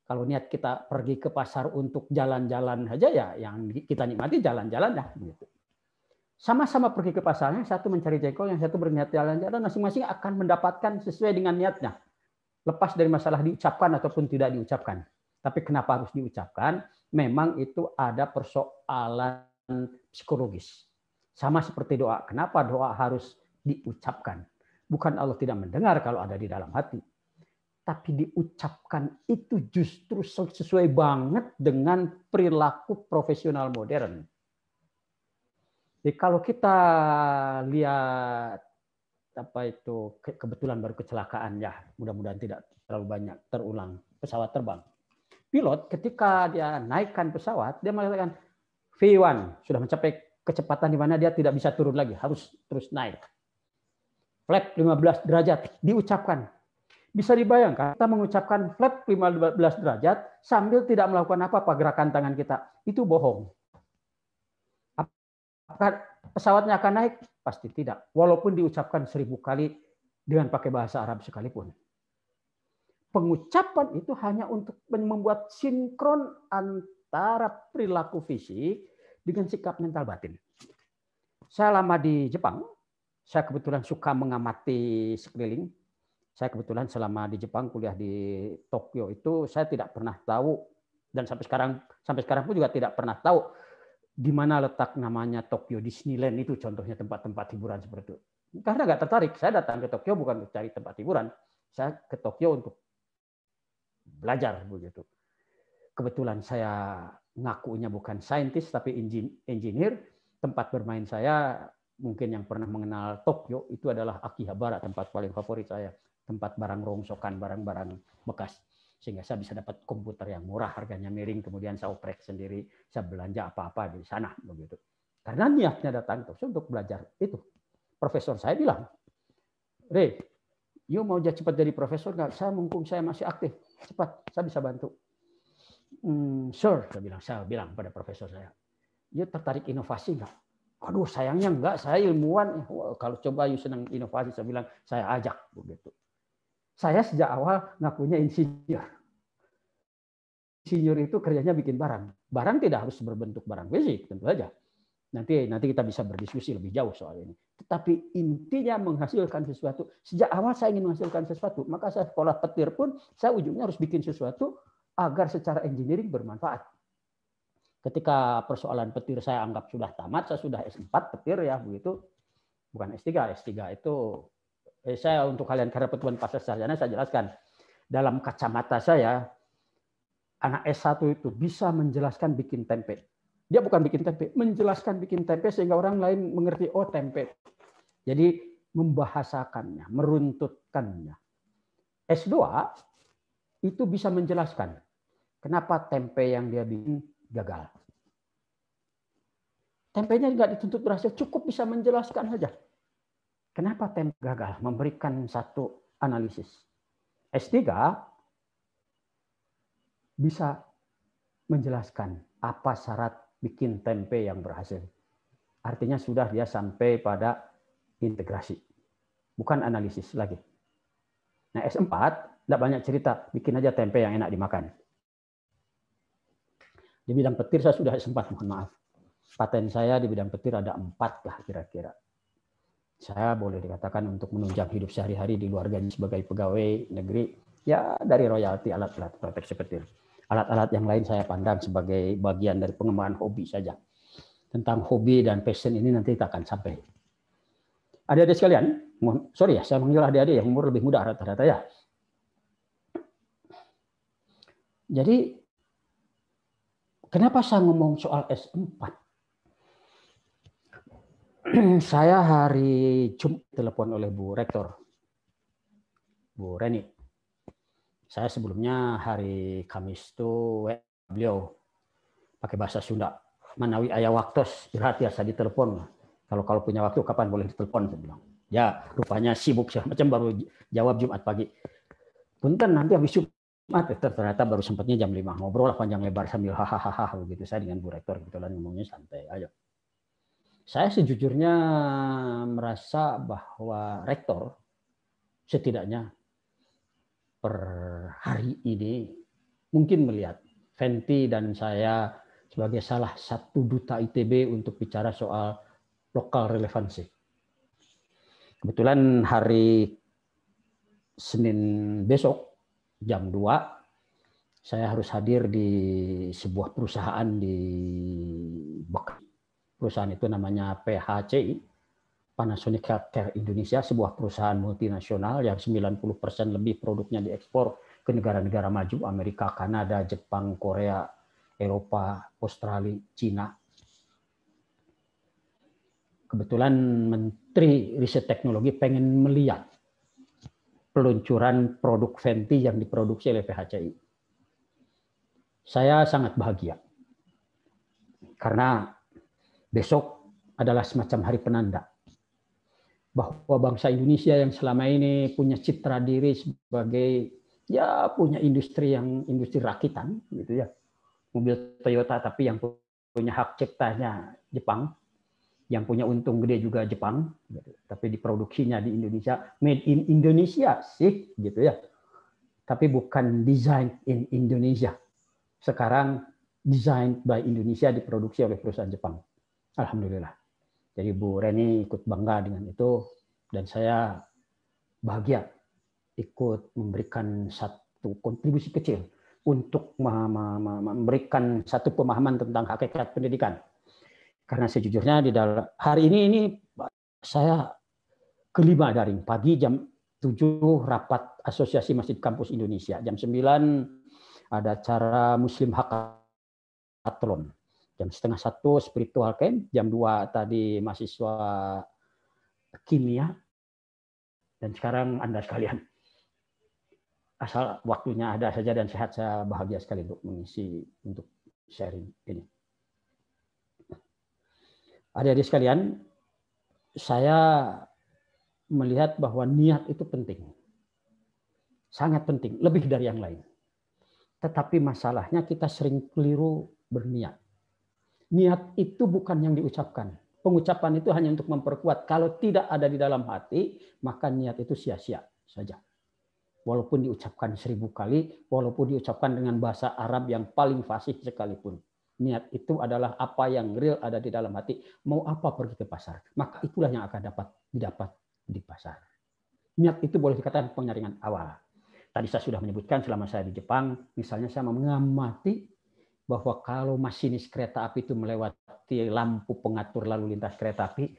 Kalau niat kita pergi ke pasar untuk jalan-jalan saja, ya yang kita nikmati jalan-jalannya. Gitu. Sama-sama pergi ke pasarnya, satu mencari jengkol, yang satu berniat jalan-jalan, masing-masing akan mendapatkan sesuai dengan niatnya. Lepas dari masalah diucapkan ataupun tidak diucapkan. Tapi kenapa harus diucapkan? Memang itu ada persoalan psikologis. Sama seperti doa. Kenapa doa harus diucapkan? Bukan Allah tidak mendengar kalau ada di dalam hati. Tapi diucapkan itu justru sesuai banget dengan perilaku profesional modern. Jadi kalau kita lihat apa itu kebetulan baru kecelakaan ya, mudah-mudahan tidak terlalu banyak terulang pesawat terbang. Pilot ketika dia naikkan pesawat, dia mengatakan V1 sudah mencapai kecepatan di mana dia tidak bisa turun lagi, harus terus naik. Flap 15 derajat diucapkan. Bisa dibayangkan kita mengucapkan flap 15 derajat sambil tidak melakukan apa-apa gerakan tangan kita. Itu bohong. Apakah pesawatnya akan naik? Pasti tidak. Walaupun diucapkan 1000 kali dengan pakai bahasa Arab sekalipun. Pengucapan itu hanya untuk membuat sinkron antara perilaku fisik dengan sikap mental batin. Saya lama di Jepang. Saya kebetulan suka mengamati sekeliling. Saya kebetulan selama di Jepang kuliah di Tokyo itu saya tidak pernah tahu dan sampai sekarang pun juga tidak pernah tahu di mana letak namanya Tokyo Disneyland itu contohnya tempat-tempat hiburan seperti itu. Karena nggak tertarik. Saya datang ke Tokyo bukan untuk cari tempat hiburan. Saya ke Tokyo untuk belajar begitu. Kebetulan saya ngakunya bukan saintis tapi engineer. Tempat bermain saya mungkin yang pernah mengenal Tokyo itu adalah Akihabara, tempat paling favorit saya. Tempat barang rongsokan, barang-barang bekas. Sehingga saya bisa dapat komputer yang murah, harganya miring, kemudian saya oprek sendiri, saya belanja apa-apa di sana begitu. Karena niatnya datang terus untuk belajar itu. Profesor saya bilang, "Rey, you mau cepat jadi profesor nggak? Saya mumpung saya masih aktif, cepat, saya bisa bantu." Sir, saya bilang pada profesor saya, "You tertarik inovasi nggak?" "Aduh, sayangnya enggak, saya ilmuwan. Kalau coba you senang inovasi," saya bilang, "saya ajak." Begitu. Saya sejak awal ngakunya insinyur. insinyur itu kerjanya bikin barang. Barang tidak harus berbentuk barang fisik, tentu saja. Nanti kita bisa berdiskusi lebih jauh soal ini. Tetapi intinya menghasilkan sesuatu. Sejak awal saya ingin menghasilkan sesuatu, maka saya sekolah petir pun saya ujungnya harus bikin sesuatu agar secara engineering bermanfaat. Ketika persoalan petir saya anggap sudah tamat, saya sudah S4 petir ya begitu. Bukan S3. S3 itu saya untuk kalian karena pertemuan pasca sarjana saya jelaskan. Dalam kacamata saya, anak S1 itu bisa menjelaskan bikin tempe. Dia bukan bikin tempe, menjelaskan bikin tempe sehingga orang lain mengerti, oh tempe. Jadi membahasakannya, meruntutkannya. S2 itu bisa menjelaskan kenapa tempe yang dia bikin gagal. Tempenya nggak dituntut berhasil, cukup bisa menjelaskan saja. Kenapa tempe gagal? Memberikan satu analisis. S3 bisa menjelaskan apa syarat bikin tempe yang berhasil. Artinya sudah dia sampai pada integrasi. Bukan analisis lagi. Nah S4 tidak banyak cerita. Bikin aja tempe yang enak dimakan. Di bidang petir saya sudah S4, mohon maaf. Paten saya di bidang petir ada 4 lah kira-kira. Saya boleh dikatakan untuk menunjang hidup sehari-hari di luar gaji sebagai pegawai negeri. Ya dari royalti alat-alat proteksi petir. Alat-alat yang lain saya pandang sebagai bagian dari pengembangan hobi saja. Tentang hobi dan passion ini nanti kita akan sampai. Adik-adik sekalian, sorry ya, saya manggil adik-adik yang umur lebih muda rata-rata ya. Jadi, kenapa saya ngomong soal S4? Saya hari Jumat telepon oleh Bu Rektor, Bu Reni. Saya sebelumnya hari Kamis itu beliau pakai bahasa Sunda. Manawi aya waktos, irhatiasa ditelepon. Kalau punya waktu kapan boleh ditelepon, saya bilang. Ya, rupanya sibuk segala macam, baru jawab Jumat pagi. Punten nanti habis Jumat, ternyata baru sempatnya jam 5. Ngobrol lah panjang lebar sambil hahaha begitu. Saya dengan Bu Rektor kebetulan ngomongnya santai aja. Saya sejujurnya merasa bahwa Rektor setidaknya per hari ini mungkin melihat Fenty dan saya sebagai salah satu duta ITB untuk bicara soal lokal relevansi. Kebetulan hari Senin besok jam 2 saya harus hadir di sebuah perusahaan di Bekasi. Perusahaan itu namanya PHCI, Panasonic Healthcare Indonesia, sebuah perusahaan multinasional yang 90% lebih produknya diekspor ke negara-negara maju, Amerika, Kanada, Jepang, Korea, Eropa, Australia, Cina. Kebetulan Menteri Riset Teknologi pengen melihat peluncuran produk Fenty yang diproduksi oleh PHCI. Saya sangat bahagia karena besok adalah semacam hari penanda bahwa bangsa Indonesia yang selama ini punya citra diri sebagai ya punya industri rakitan gitu ya, mobil Toyota tapi yang punya hak ciptanya Jepang, yang punya untung gede juga Jepang, gitu. Tapi diproduksinya di Indonesia, made in Indonesia sih gitu ya, tapi bukan design in Indonesia. Sekarang design by Indonesia diproduksi oleh perusahaan Jepang. Alhamdulillah. Jadi Bu Reni ikut bangga dengan itu dan saya bahagia ikut memberikan satu kontribusi kecil untuk memberikan satu pemahaman tentang hakikat pendidikan. Karena sejujurnya di dalam hari ini saya kelima daring. Pagi jam 7 rapat Asosiasi Masjid Kampus Indonesia. Jam 9 ada acara Muslim Hackathon. Jam 12:30 spiritual camp, jam 2 tadi mahasiswa kimia, dan sekarang Anda sekalian. Asal waktunya ada saja dan sehat, saya bahagia sekali untuk mengisi, untuk sharing ini. Adik-adik sekalian, saya melihat bahwa niat itu penting. Sangat penting, lebih dari yang lain. Tetapi masalahnya kita sering keliru berniat. Niat itu bukan yang diucapkan. Pengucapan itu hanya untuk memperkuat. Kalau tidak ada di dalam hati, maka niat itu sia-sia saja. Walaupun diucapkan 1000 kali, walaupun diucapkan dengan bahasa Arab yang paling fasih sekalipun. Niat itu adalah apa yang real ada di dalam hati. Mau apa pergi ke pasar, maka itulah yang akan didapat di pasar. Niat itu boleh dikatakan penyaringan awal. Tadi saya sudah menyebutkan selama saya di Jepang, misalnya saya mengamati bahwa kalau masinis kereta api itu melewati lampu pengatur lalu lintas kereta api,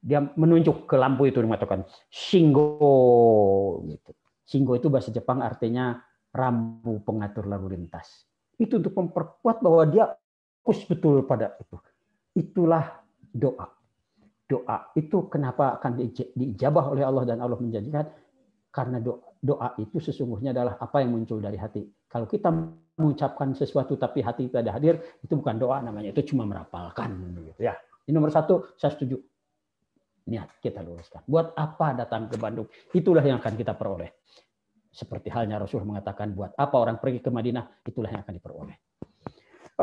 dia menunjuk ke lampu itu mengatakan Shingo gitu. Shingo itu bahasa Jepang artinya rambu pengatur lalu lintas. Itu untuk memperkuat bahwa dia fokus betul pada itu. Itulah doa. Doa itu kenapa akan diijabah oleh Allah dan Allah menjanjikan? Karena doa itu sesungguhnya adalah apa yang muncul dari hati. Kalau kita mengucapkan sesuatu tapi hati tidak hadir, itu bukan doa namanya, itu cuma merapalkan. Gitu ya. Ini nomor satu, saya setuju. Niat kita luruskan. Buat apa datang ke Bandung? Itulah yang akan kita peroleh. Seperti halnya Rasul mengatakan, buat apa orang pergi ke Madinah? Itulah yang akan diperoleh.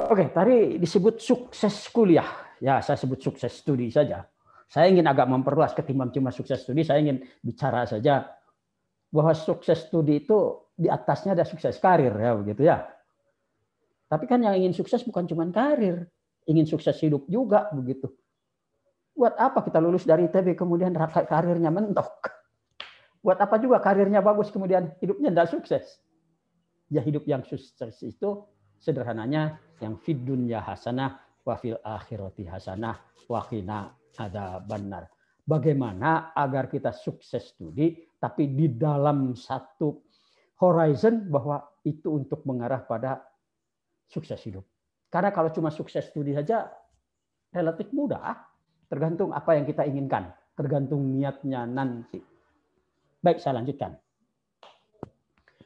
Oke, tadi disebut sukses kuliah. Ya, saya sebut sukses studi saja. Saya ingin agak memperluas ketimbang cuma sukses studi. Saya ingin bicara saja bahwa sukses studi itu di atasnya ada sukses karir, ya begitu ya. Tapi kan yang ingin sukses bukan cuma karir, ingin sukses hidup juga begitu. Buat apa kita lulus dari ITB kemudian karirnya mentok? Buat apa juga karirnya bagus kemudian hidupnya tidak sukses? Ya hidup yang sukses itu sederhananya yang fid dunya hasanah wa fil akhirati hasanah wa qina adzabannar. Bagaimana agar kita sukses studi tapi di dalam satu horizon bahwa itu untuk mengarah pada sukses hidup. Karena kalau cuma sukses studi saja relatif mudah. Tergantung apa yang kita inginkan, tergantung niatnya nanti. Baik, saya lanjutkan.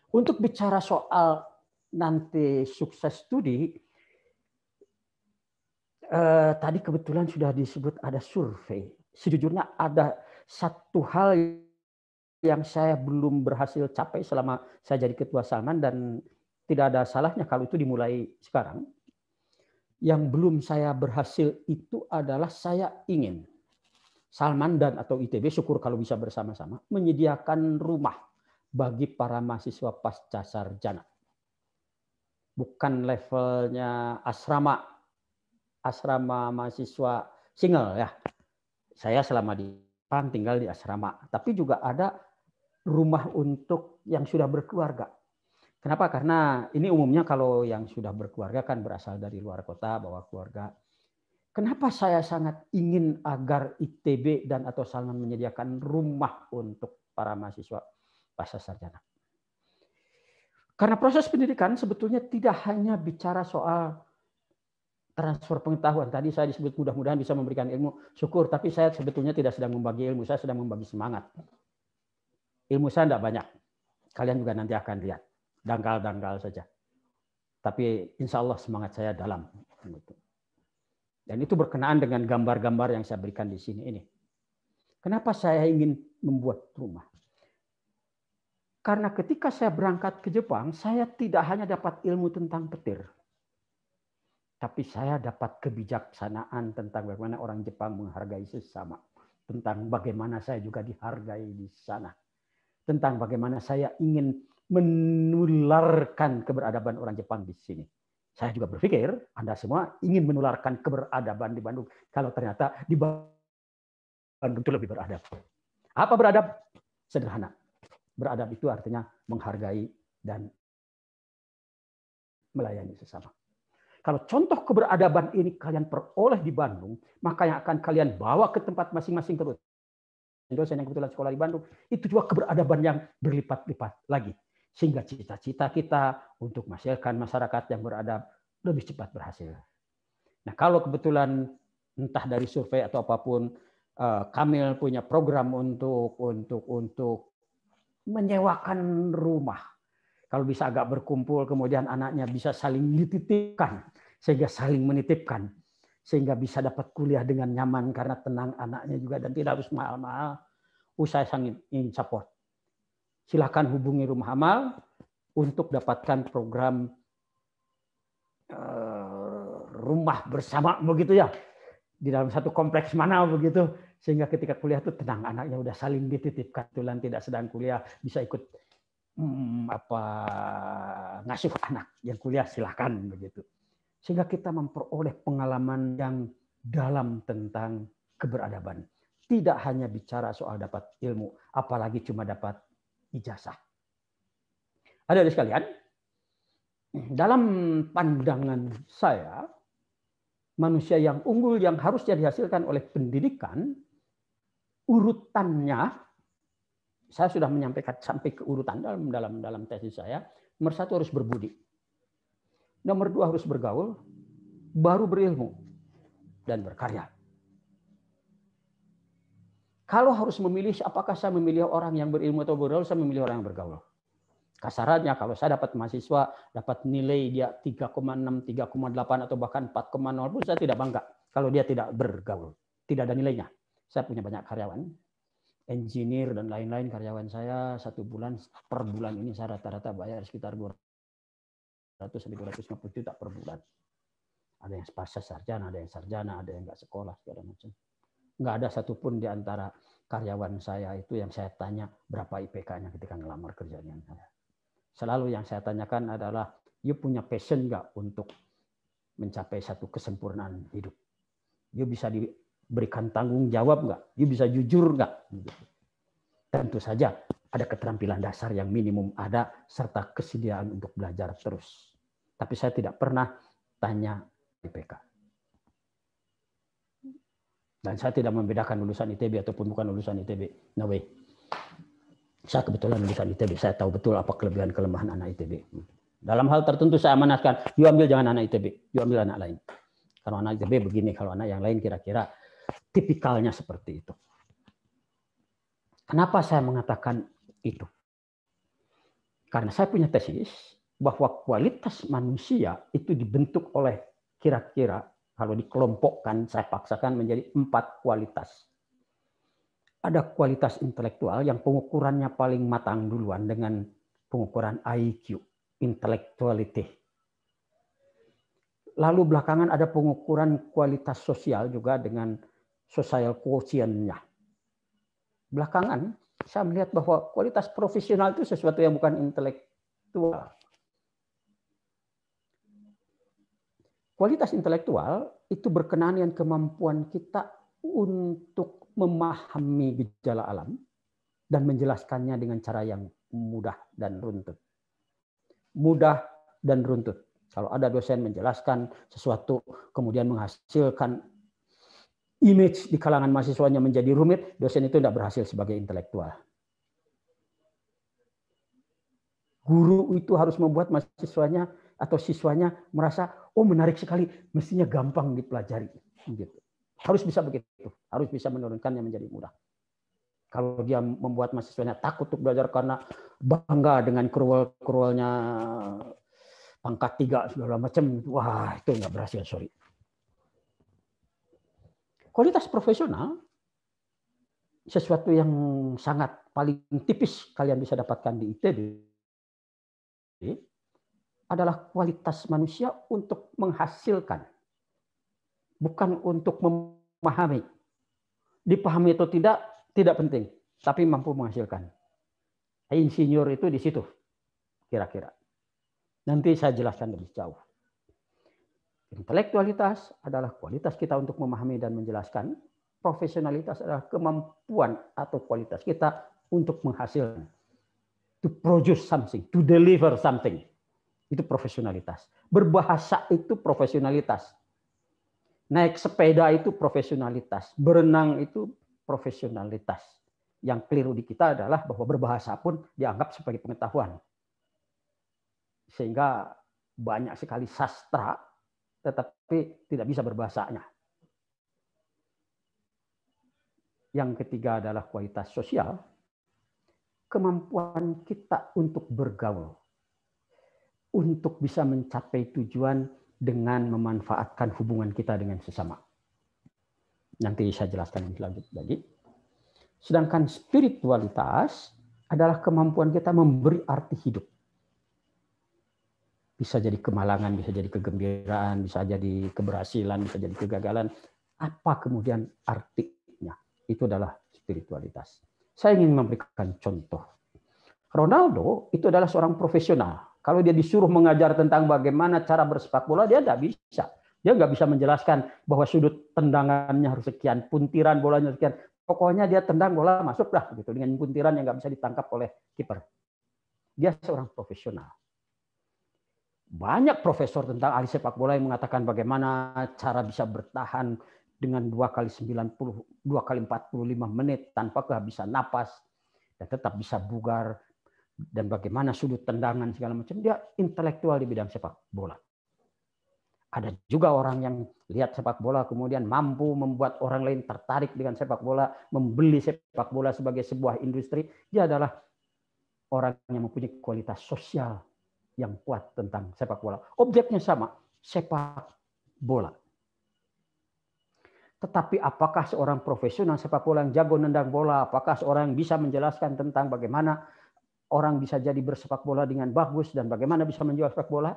Untuk bicara soal nanti sukses studi, tadi kebetulan sudah disebut ada survei. Sejujurnya ada satu hal yang saya belum berhasil capai selama saya jadi ketua Salman dan tidak ada salahnya kalau itu dimulai sekarang. Yang belum saya berhasil itu adalah saya ingin Salman dan atau ITB, syukur kalau bisa bersama-sama, menyediakan rumah bagi para mahasiswa pasca sarjana. Bukan levelnya asrama mahasiswa single ya. Saya selama di Jepang tinggal di asrama, tapi juga ada rumah untuk yang sudah berkeluarga. Kenapa? Karena ini umumnya kalau yang sudah berkeluarga kan berasal dari luar kota, bawa keluarga. Kenapa saya sangat ingin agar ITB dan atau Salman menyediakan rumah untuk para mahasiswa pasca sarjana? Karena proses pendidikan sebetulnya tidak hanya bicara soal transfer pengetahuan. Tadi saya disebut mudah-mudahan bisa memberikan ilmu, syukur. Tapi saya sebetulnya tidak sedang membagi ilmu, saya sedang membagi semangat. Ilmu saya tidak banyak. Kalian juga nanti akan lihat. Dangkal-dangkal saja. Tapi insya Allah semangat saya dalam. Dan itu berkenaan dengan gambar-gambar yang saya berikan di sini ini. Kenapa saya ingin membuat rumah? Karena ketika saya berangkat ke Jepang, saya tidak hanya dapat ilmu tentang petir. Tapi saya dapat kebijaksanaan tentang bagaimana orang Jepang menghargai sesama. Tentang bagaimana saya juga dihargai di sana. Tentang bagaimana saya ingin menularkan keberadaban orang Jepang di sini. Saya juga berpikir Anda semua ingin menularkan keberadaban di Bandung. Kalau ternyata di Bandung itu lebih beradab. Apa beradab? Sederhana. Beradab itu artinya menghargai dan melayani sesama. Kalau contoh keberadaban ini kalian peroleh di Bandung, maka yang akan kalian bawa ke tempat masing-masing terus. Dosen yang kebetulan sekolah di Bandung, itu juga keberadaban yang berlipat-lipat lagi. Sehingga cita-cita kita untuk menghasilkan masyarakat yang beradab lebih cepat berhasil. Nah, kalau kebetulan entah dari survei atau apapun, Kamil punya program untuk menyewakan rumah. Kalau bisa agak berkumpul, kemudian anaknya bisa saling dititipkan, sehingga saling menitipkan, sehingga bisa dapat kuliah dengan nyaman karena tenang anaknya juga dan tidak harus mahal-mahal. Saya sangat ingin support. Silakan hubungi Rumah Amal untuk dapatkan program rumah bersama begitu ya di dalam satu kompleks mana begitu sehingga ketika kuliah itu tenang anaknya udah saling dititipkan tulan tidak sedang kuliah bisa ikut ngasuh anak yang kuliah silakan begitu. Sehingga kita memperoleh pengalaman yang dalam tentang keberadaban. Tidak hanya bicara soal dapat ilmu, apalagi cuma dapat ijazah. Adik-adik sekalian, dalam pandangan saya, manusia yang unggul yang harusnya dihasilkan oleh pendidikan, urutannya, saya sudah menyampaikan sampai ke urutan dalam tesis saya. Nomor 1 harus berbudi. Nomor 2 harus bergaul, baru berilmu dan berkarya. Kalau harus memilih, apakah saya memilih orang yang berilmu atau bergaul, saya memilih orang yang bergaul. Kasarannya kalau saya dapat mahasiswa, dapat nilai dia 3,6, 3,8 atau bahkan 4,0 pun saya tidak bangga kalau dia tidak bergaul, tidak ada nilainya. Saya punya banyak karyawan, engineer dan lain-lain karyawan saya, 1 bulan per bulan ini saya rata-rata bayar sekitar 200 sampai 250 juta per bulan. Ada yang pasca sarjana, ada yang sarjana, ada yang nggak sekolah segala macam. Nggak ada satupun di antara karyawan saya itu yang saya tanya berapa IPK-nya ketika ngelamar kerja dengan saya. Selalu yang saya tanyakan adalah, you punya passion nggak untuk mencapai satu kesempurnaan hidup? You bisa diberikan tanggung jawab nggak? You bisa jujur nggak? Tentu saja ada keterampilan dasar yang minimum ada, serta kesediaan untuk belajar terus. Tapi saya tidak pernah tanya IPK. Dan saya tidak membedakan lulusan ITB ataupun bukan lulusan ITB. No way. Saya kebetulan lulusan ITB. Saya tahu betul apa kelebihan-kelemahan anak ITB. Dalam hal tertentu saya amanatkan, you ambil jangan anak ITB, you ambil anak lain. Kalau anak ITB begini, kalau anak yang lain kira-kira tipikalnya seperti itu. Kenapa saya mengatakan itu? Karena saya punya tesis bahwa kualitas manusia itu dibentuk oleh kira-kira, kalau dikelompokkan, saya paksakan menjadi 4 kualitas. Ada kualitas intelektual yang pengukurannya paling matang duluan dengan pengukuran IQ, intellectuality. Lalu belakangan ada pengukuran kualitas sosial juga dengan social quotient-nya. Belakangan saya melihat bahwa kualitas profesional itu sesuatu yang bukan intelektual. Kualitas intelektual itu berkenaan dengan kemampuan kita untuk memahami gejala alam dan menjelaskannya dengan cara yang mudah dan runtut. Mudah dan runtut. Kalau ada dosen menjelaskan sesuatu kemudian menghasilkan image di kalangan mahasiswanya menjadi rumit, dosen itu tidak berhasil sebagai intelektual. Guru itu harus membuat mahasiswanya atau siswanya merasa, oh menarik sekali, mestinya gampang dipelajari. Gitu. Harus bisa begitu, harus bisa menurunkannya menjadi mudah. Kalau dia membuat mahasiswanya takut untuk belajar karena bangga dengan cruel-cruelnya pangkat 3 segala macam, wah itu nggak berhasil, sorry. Kualitas profesional, sesuatu yang sangat paling tipis kalian bisa dapatkan di ITB, adalah kualitas manusia untuk menghasilkan, bukan untuk memahami. Dipahami atau tidak penting, tapi mampu menghasilkan. Insinyur itu di situ, kira-kira. Nanti saya jelaskan lebih jauh. Intelektualitas adalah kualitas kita untuk memahami dan menjelaskan. Profesionalitas adalah kemampuan atau kualitas kita untuk menghasilkan. To produce something, to deliver something. Itu profesionalitas. Berbahasa itu profesionalitas. Naik sepeda itu profesionalitas. Berenang itu profesionalitas. Yang keliru di kita adalah bahwa berbahasa pun dianggap sebagai pengetahuan. Sehingga banyak sekali sastra, tetapi tidak bisa berbahasanya. Yang ketiga adalah kualitas sosial. Kemampuan kita untuk bergaul. Untuk bisa mencapai tujuan dengan memanfaatkan hubungan kita dengan sesama. Nanti saya jelaskan lebih lanjut lagi. Sedangkan spiritualitas adalah kemampuan kita memberi arti hidup. Bisa jadi kemalangan, bisa jadi kegembiraan, bisa jadi keberhasilan, bisa jadi kegagalan. Apa kemudian artinya? Itu adalah spiritualitas. Saya ingin memberikan contoh. Ronaldo itu adalah seorang profesional. Kalau dia disuruh mengajar tentang bagaimana cara bersepak bola, dia tidak bisa. Dia nggak bisa menjelaskan bahwa sudut tendangannya harus sekian, puntiran bolanya sekian. Pokoknya dia tendang bola masuk dah gitu dengan puntiran yang nggak bisa ditangkap oleh kiper. Dia seorang profesional. Banyak profesor tentang ahli sepak bola yang mengatakan bagaimana cara bisa bertahan dengan 2 kali 90, 2 kali 45 menit tanpa kehabisan napas dan tetap bisa bugar, dan bagaimana sudut tendangan segala macam. Dia intelektual di bidang sepak bola. Ada juga orang yang lihat sepak bola kemudian mampu membuat orang lain tertarik dengan sepak bola, membeli sepak bola sebagai sebuah industri. Dia adalah orang yang mempunyai kualitas sosial yang kuat tentang sepak bola. Objeknya sama, sepak bola. Tetapi apakah seorang profesional sepak bola yang jago nendang bola, apakah seorang yang bisa menjelaskan tentang bagaimana orang bisa jadi bersepak bola dengan bagus dan bagaimana bisa menjual sepak bola?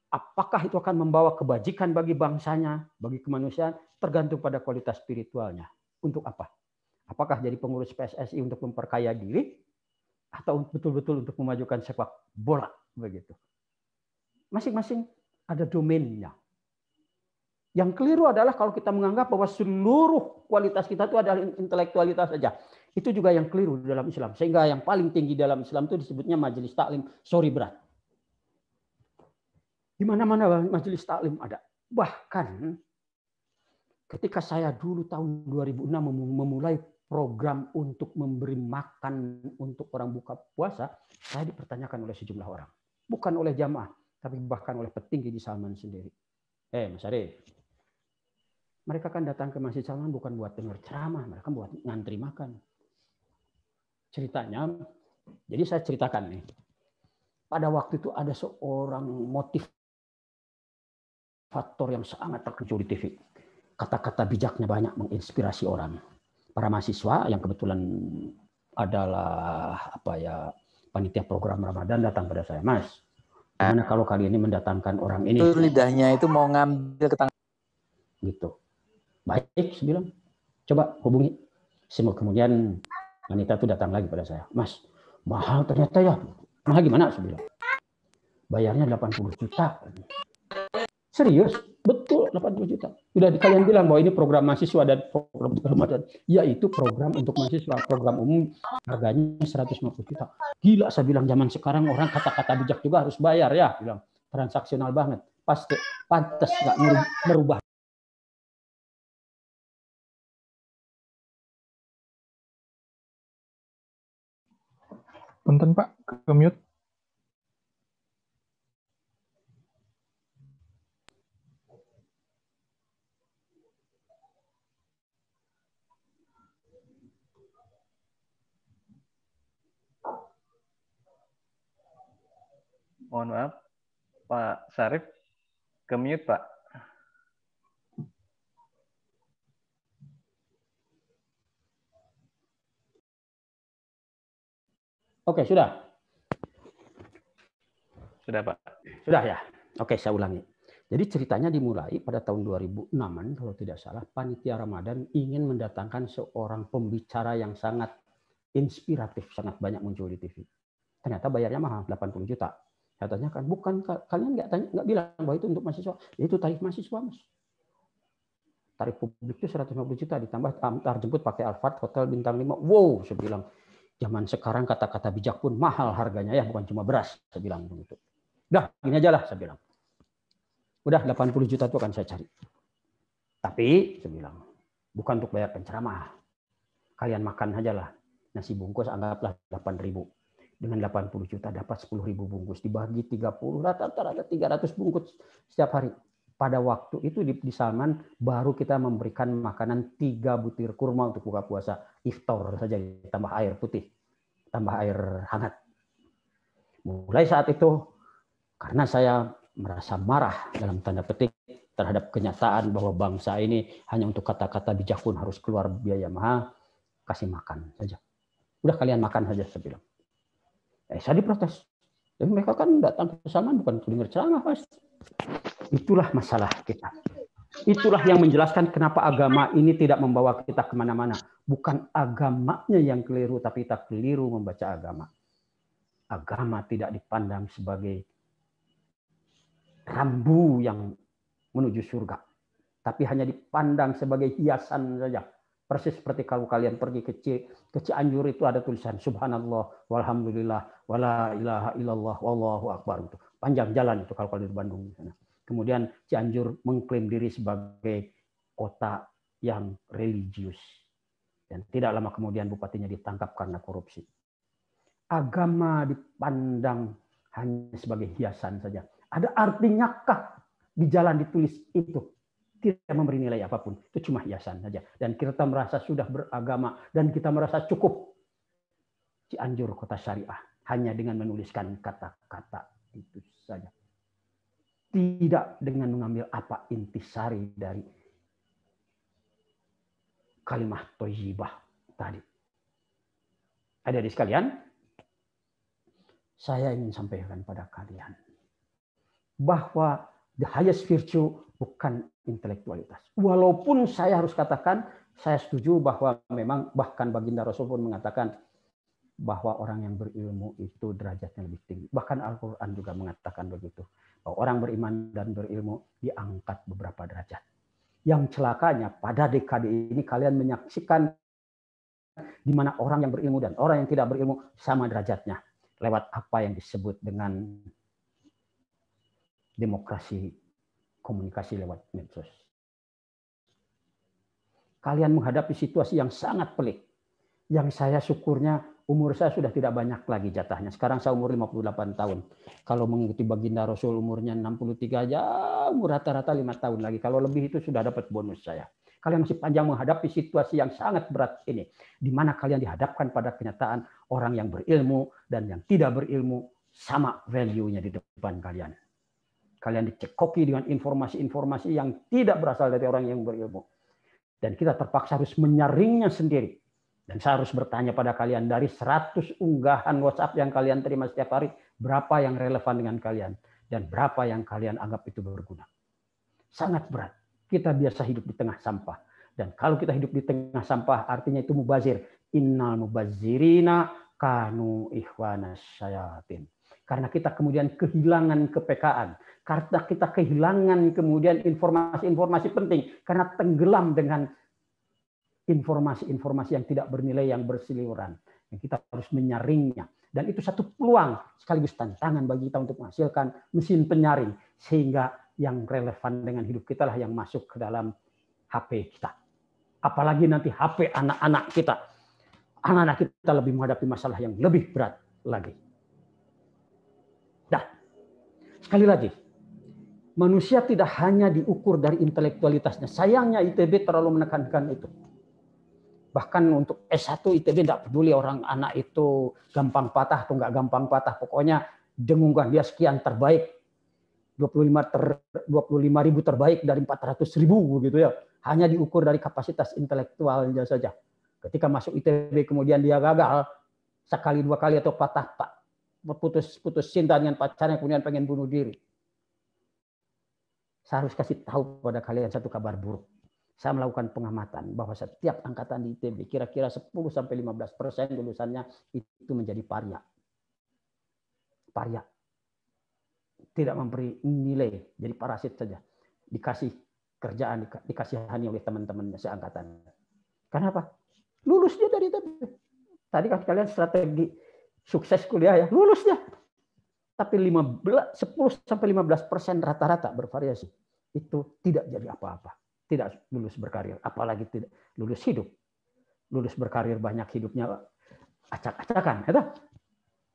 Apakah itu akan membawa kebajikan bagi bangsanya, bagi kemanusiaan? Tergantung pada kualitas spiritualnya. Untuk apa? Apakah jadi pengurus PSSI untuk memperkaya diri atau betul-betul untuk memajukan sepak bola? Begitu. Masing-masing ada domainnya. Yang keliru adalah kalau kita menganggap bahwa seluruh kualitas kita itu adalah intelektualitas saja. Itu juga yang keliru dalam Islam. Sehingga yang paling tinggi dalam Islam itu disebutnya majelis taklim. Sorry berat. Di mana-mana majelis taklim ada. Bahkan ketika saya dulu tahun 2006 memulai program untuk memberi makan untuk orang buka puasa, saya dipertanyakan oleh sejumlah orang. Bukan oleh jamaah, tapi bahkan oleh petinggi di Salman sendiri. Mas Arif, mereka kan datang ke Masjid Salman bukan buat dengar ceramah, mereka buat ngantri makan. Ceritanya, jadi saya ceritakan nih. Pada waktu itu ada seorang motivator yang sangat terkenal di TV. Kata-kata bijaknya banyak menginspirasi orang. Para mahasiswa yang kebetulan adalah panitia program Ramadan datang pada saya, Mas. Gimana kalau kali ini mendatangkan orang ini? Itu lidahnya itu mau ngambil ke tangan. Gitu. Baik, saya bilang. Coba hubungi. Kemudian wanita itu datang lagi pada saya. Mas, mahal ternyata ya. Mahal gimana? Saya bilang. Bayarnya 80 juta. Serius? Betul, 80 juta. Sudah kalian bilang bahwa ini program mahasiswa dan program Ramadan. Ya, itu program untuk mahasiswa. Program umum harganya 150 juta. Gila, saya bilang zaman sekarang orang kata-kata bijak juga harus bayar ya. Bilang transaksional banget. Pasti pantas nggak merubah. Punten Pak, ke mute. Mohon maaf, Pak Syarif, ke mute Pak. Oke, sudah. Sudah Pak. Sudah ya. Oke, saya ulangi. Jadi ceritanya dimulai pada tahun 2006-an kalau tidak salah, panitia Ramadan ingin mendatangkan seorang pembicara yang sangat inspiratif, sangat banyak muncul di TV. Ternyata bayarnya mahal, 80 juta. Saya tanyakan, bukan kalian nggak bilang bahwa itu untuk mahasiswa? Ya, itu tarif mahasiswa, Mas. Tarif publik itu 150 juta ditambah antar jemput pakai Alphard, hotel bintang 5. Wow, saya bilang. Zaman sekarang kata-kata bijak pun mahal harganya ya, bukan cuma beras, saya bilang begitu. Udah, gini aja lah, saya bilang. Udah 80 juta itu akan saya cari. Tapi, saya bilang, bukan untuk bayar penceramah. Kalian makan aja lah. Nasi bungkus anggaplah 8.000. Dengan 80 juta dapat 10.000 bungkus. Dibagi 30, rata-rata ada 300 bungkus setiap hari. Pada waktu itu di Salman, baru kita memberikan makanan 3 butir kurma untuk buka puasa. Iftar saja, ditambah air putih. Tambah air hangat. Mulai saat itu, karena saya merasa marah dalam tanda petik terhadap kenyataan bahwa bangsa ini hanya untuk kata-kata bijak pun harus keluar biaya mahal, kasih makan saja. Udah kalian makan saja, saya bilang. Saya diprotes. Dan mereka kan datang ke Salman bukan untuk dengar ceramah, Mas. Itulah masalah kita. Itulah yang menjelaskan kenapa agama ini tidak membawa kita kemana-mana. Bukan agamanya yang keliru, tapi kita keliru membaca agama. Agama tidak dipandang sebagai rambu yang menuju surga, tapi hanya dipandang sebagai hiasan saja. Persis seperti kalau kalian pergi ke Cianjur itu ada tulisan Subhanallah, walhamdulillah, wala ilaha illallah, wallahu akbar. Itu panjang jalan itu kalau di Bandung. Kemudian Cianjur mengklaim diri sebagai kota yang religius. Dan tidak lama kemudian bupatinya ditangkap karena korupsi. Agama dipandang hanya sebagai hiasan saja. Ada artinyakah di jalan ditulis itu? Tidak memberi nilai apapun. Itu cuma hiasan saja. Dan kita merasa sudah beragama. Dan kita merasa cukup. Cianjur kota syariah. Hanya dengan menuliskan kata-kata itu saja. Tidak dengan mengambil apa intisari dari kalimat thayyibah tadi. Adik-adik sekalian, saya ingin sampaikan pada kalian bahwa the highest virtue bukan intelektualitas. Walaupun saya harus katakan, saya setuju bahwa memang bahkan baginda Rasul pun mengatakan bahwa orang yang berilmu itu derajatnya lebih tinggi. Bahkan Al-Quran juga mengatakan begitu. Bahwa orang beriman dan berilmu diangkat beberapa derajat. Yang celakanya pada dekade ini kalian menyaksikan di mana orang yang berilmu dan orang yang tidak berilmu sama derajatnya. Lewat apa yang disebut dengan demokrasi komunikasi lewat medsos. Kalian menghadapi situasi yang sangat pelik. Yang saya syukurnya umur saya sudah tidak banyak lagi jatahnya. Sekarang saya umur 58 tahun. Kalau mengikuti baginda Rasul umurnya 63 jauh rata-rata 5 tahun lagi. Kalau lebih itu sudah dapat bonus saya. Kalian masih panjang menghadapi situasi yang sangat berat ini. Di mana kalian dihadapkan pada kenyataan orang yang berilmu dan yang tidak berilmu sama value-nya di depan kalian. Kalian dicekoki dengan informasi-informasi yang tidak berasal dari orang yang berilmu. Dan kita terpaksa harus menyaringnya sendiri. Dan saya harus bertanya pada kalian, dari 100 unggahan WhatsApp yang kalian terima setiap hari, berapa yang relevan dengan kalian? Dan berapa yang kalian anggap itu berguna? Sangat berat. Kita biasa hidup di tengah sampah. Dan kalau kita hidup di tengah sampah, artinya itu mubazir. Innal mubazirina kanu ikhwanas syayatin. Karena kita kemudian kehilangan kepekaan. Karena kita kehilangan kemudian informasi-informasi penting. Karena tenggelam dengan informasi-informasi yang tidak bernilai, yang berseliweran. Yang kita harus menyaringnya. Dan itu satu peluang sekaligus tantangan bagi kita untuk menghasilkan mesin penyaring. Sehingga yang relevan dengan hidup kita lah yang masuk ke dalam HP kita. Apalagi nanti HP anak-anak kita. Anak-anak kita lebih menghadapi masalah yang lebih berat lagi. Dah. Sekali lagi. Manusia tidak hanya diukur dari intelektualitasnya. Sayangnya ITB terlalu menekankan itu. Bahkan untuk S1 ITB tidak peduli orang anak itu gampang patah atau nggak gampang patah. Pokoknya dengungkan dia sekian terbaik. 25.000 terbaik dari 400.000 begitu ya. Hanya diukur dari kapasitas intelektualnya saja. Ketika masuk ITB kemudian dia gagal sekali dua kali atau patah putus cinta dengan pacarnya kemudian pengen bunuh diri. Saya harus kasih tahu pada kalian satu kabar buruk. Saya melakukan pengamatan bahwa setiap angkatan di ITB kira-kira 10-15% lulusannya itu menjadi paria. Paria. Tidak memberi nilai, jadi parasit saja. Dikasih kerjaan, dikasihani oleh teman-temannya seangkatan. Kenapa? Lulus dia dari ITB. Tadi kan kalian strategi sukses kuliah ya, lulus dia. Tapi 10-15% rata-rata bervariasi. Itu tidak jadi apa-apa. Tidak lulus berkarir, apalagi tidak lulus hidup. Lulus berkarir banyak hidupnya acak-acakan, ya?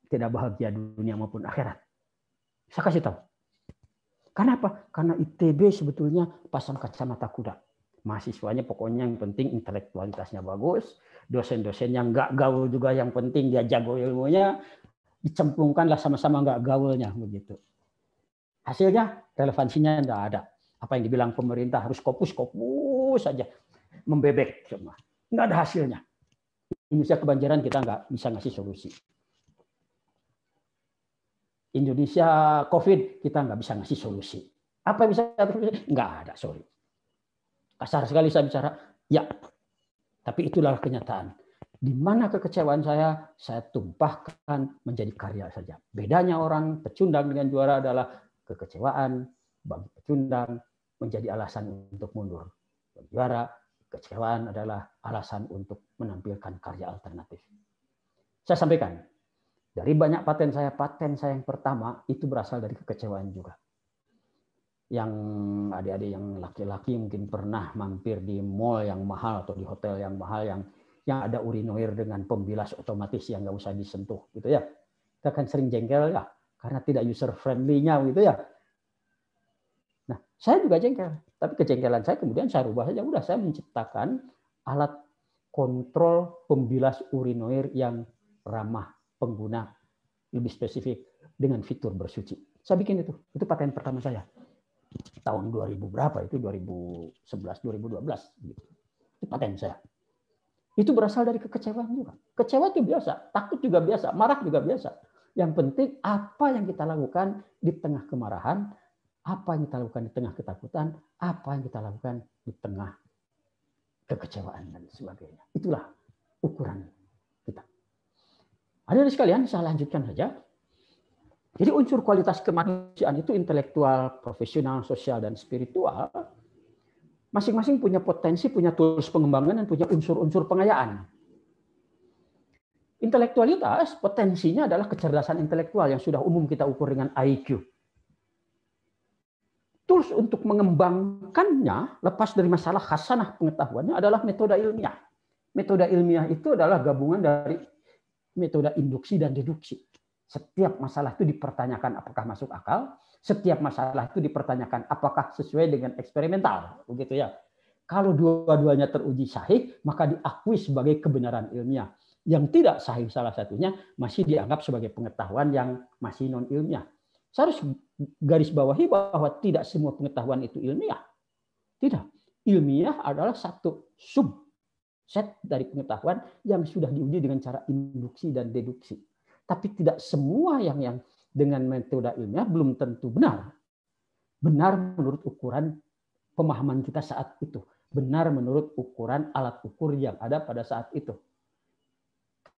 Tidak bahagia dunia maupun akhirat. Saya kasih tahu. Kenapa? Karena ITB sebetulnya pasang kacamata kuda. Mahasiswanya pokoknya yang penting intelektualitasnya bagus, dosen-dosennya nggak gaul juga yang penting dia jago ilmunya, dicemplungkanlah sama-sama nggak gaulnya begitu. Hasilnya relevansinya nggak ada. Apa yang dibilang pemerintah harus kopus saja, membebek semua. Nggak ada hasilnya. Indonesia kebanjiran kita nggak bisa ngasih solusi. Indonesia COVID kita nggak bisa ngasih solusi. Apa yang bisa solusi? Nggak ada, sorry. Kasar sekali saya bicara, ya. Tapi itulah kenyataan. Di mana kekecewaan saya tumpahkan menjadi karya saja. Bedanya orang pecundang dengan juara adalah kekecewaan bagi pecundang menjadi alasan untuk mundur. Bagi juara, kekecewaan adalah alasan untuk menampilkan karya alternatif. Saya sampaikan, dari banyak paten saya yang pertama itu berasal dari kekecewaan juga. Yang adik-adik yang laki-laki mungkin pernah mampir di mall yang mahal atau di hotel yang mahal yang ada urinoir dengan pembilas otomatis yang nggak usah disentuh, gitu ya. Kita kan sering jengkel ya, karena tidak user friendly-nya, gitu ya. Nah, saya juga jengkel, tapi kejengkelan saya kemudian saya rubah saja. Udah, saya menciptakan alat kontrol pembilas urinoir yang ramah pengguna, lebih spesifik dengan fitur bersuci. Saya bikin itu paten pertama saya. Tahun 2000 berapa itu, 2011 2012 gitu. Itu paten saya. Itu berasal dari kekecewaan juga. Kecewa itu biasa, takut juga biasa, marah juga biasa. Yang penting apa yang kita lakukan di tengah kemarahan, apa yang kita lakukan di tengah ketakutan, apa yang kita lakukan di tengah kekecewaan dan sebagainya. Itulah ukuran kita. Hadirin sekalian, saya lanjutkan saja. Jadi unsur kualitas kemanusiaan itu intelektual, profesional, sosial, dan spiritual. Masing-masing punya potensi, punya tools pengembangan, dan punya unsur-unsur pengayaan. Intelektualitas, potensinya adalah kecerdasan intelektual yang sudah umum kita ukur dengan IQ. Tools untuk mengembangkannya, lepas dari masalah khasanah pengetahuannya, adalah metode ilmiah. Metode ilmiah itu adalah gabungan dari metode induksi dan deduksi. Setiap masalah itu dipertanyakan apakah masuk akal, setiap masalah itu dipertanyakan apakah sesuai dengan eksperimental, begitu ya. Kalau dua-duanya teruji sahih, maka diakui sebagai kebenaran ilmiah. Yang tidak sahih salah satunya masih dianggap sebagai pengetahuan yang masih non ilmiah. Saya harus garis bawahi bahwa tidak semua pengetahuan itu ilmiah. Tidak. Ilmiah adalah satu subset dari pengetahuan yang sudah diuji dengan cara induksi dan deduksi. Tapi tidak semua yang dengan metode ilmiah belum tentu benar. Benar menurut ukuran pemahaman kita saat itu. Benar menurut ukuran alat ukur yang ada pada saat itu.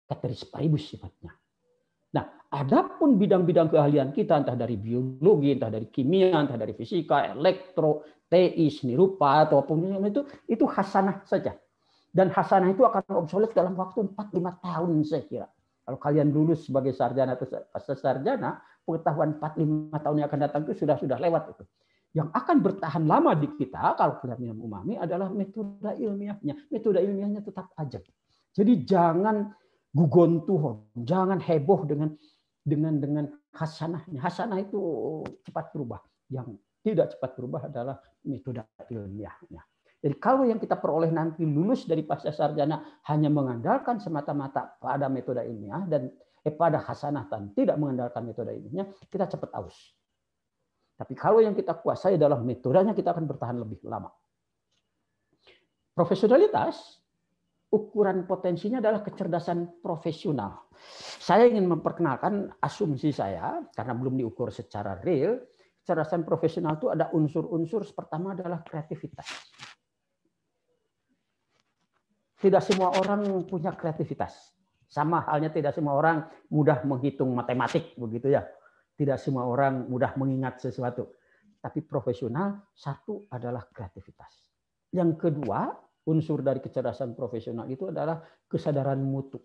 Categoris paribus sifatnya. Nah, adapun bidang-bidang keahlian kita, entah dari biologi, entah dari kimia, entah dari fisika, elektro, TI, seni rupa, atau apapun itu hasanah saja. Dan hasanah itu akan obsolet dalam waktu 4-5 tahun saya kira. Kalau kalian lulus sebagai sarjana atau sarjana, pengetahuan 4-5 tahun yang akan datang itu sudah lewat itu. Yang akan bertahan lama di kita, kalau kalian memahami, adalah metode ilmiahnya. Metode ilmiahnya tetap aja. Jadi jangan gugon tuhon, jangan heboh dengan hasanahnya. Hasanah itu cepat berubah. Yang tidak cepat berubah adalah metode ilmiahnya. Jadi kalau yang kita peroleh nanti lulus dari pasca sarjana hanya mengandalkan semata-mata pada metode ilmiah dan pada hasanah dan tidak mengandalkan metode ilmiahnya, kita cepat aus. Tapi kalau yang kita kuasai adalah metodenya, kita akan bertahan lebih lama. Profesionalitas, ukuran potensinya adalah kecerdasan profesional. Saya ingin memperkenalkan asumsi saya, karena belum diukur secara real, kecerdasan profesional itu ada unsur-unsur, pertama adalah kreativitas. Tidak semua orang punya kreativitas. Sama halnya tidak semua orang mudah menghitung matematik, begitu ya. Tidak semua orang mudah mengingat sesuatu. Tapi profesional, satu adalah kreativitas. Yang kedua, unsur dari kecerdasan profesional itu adalah kesadaran mutu.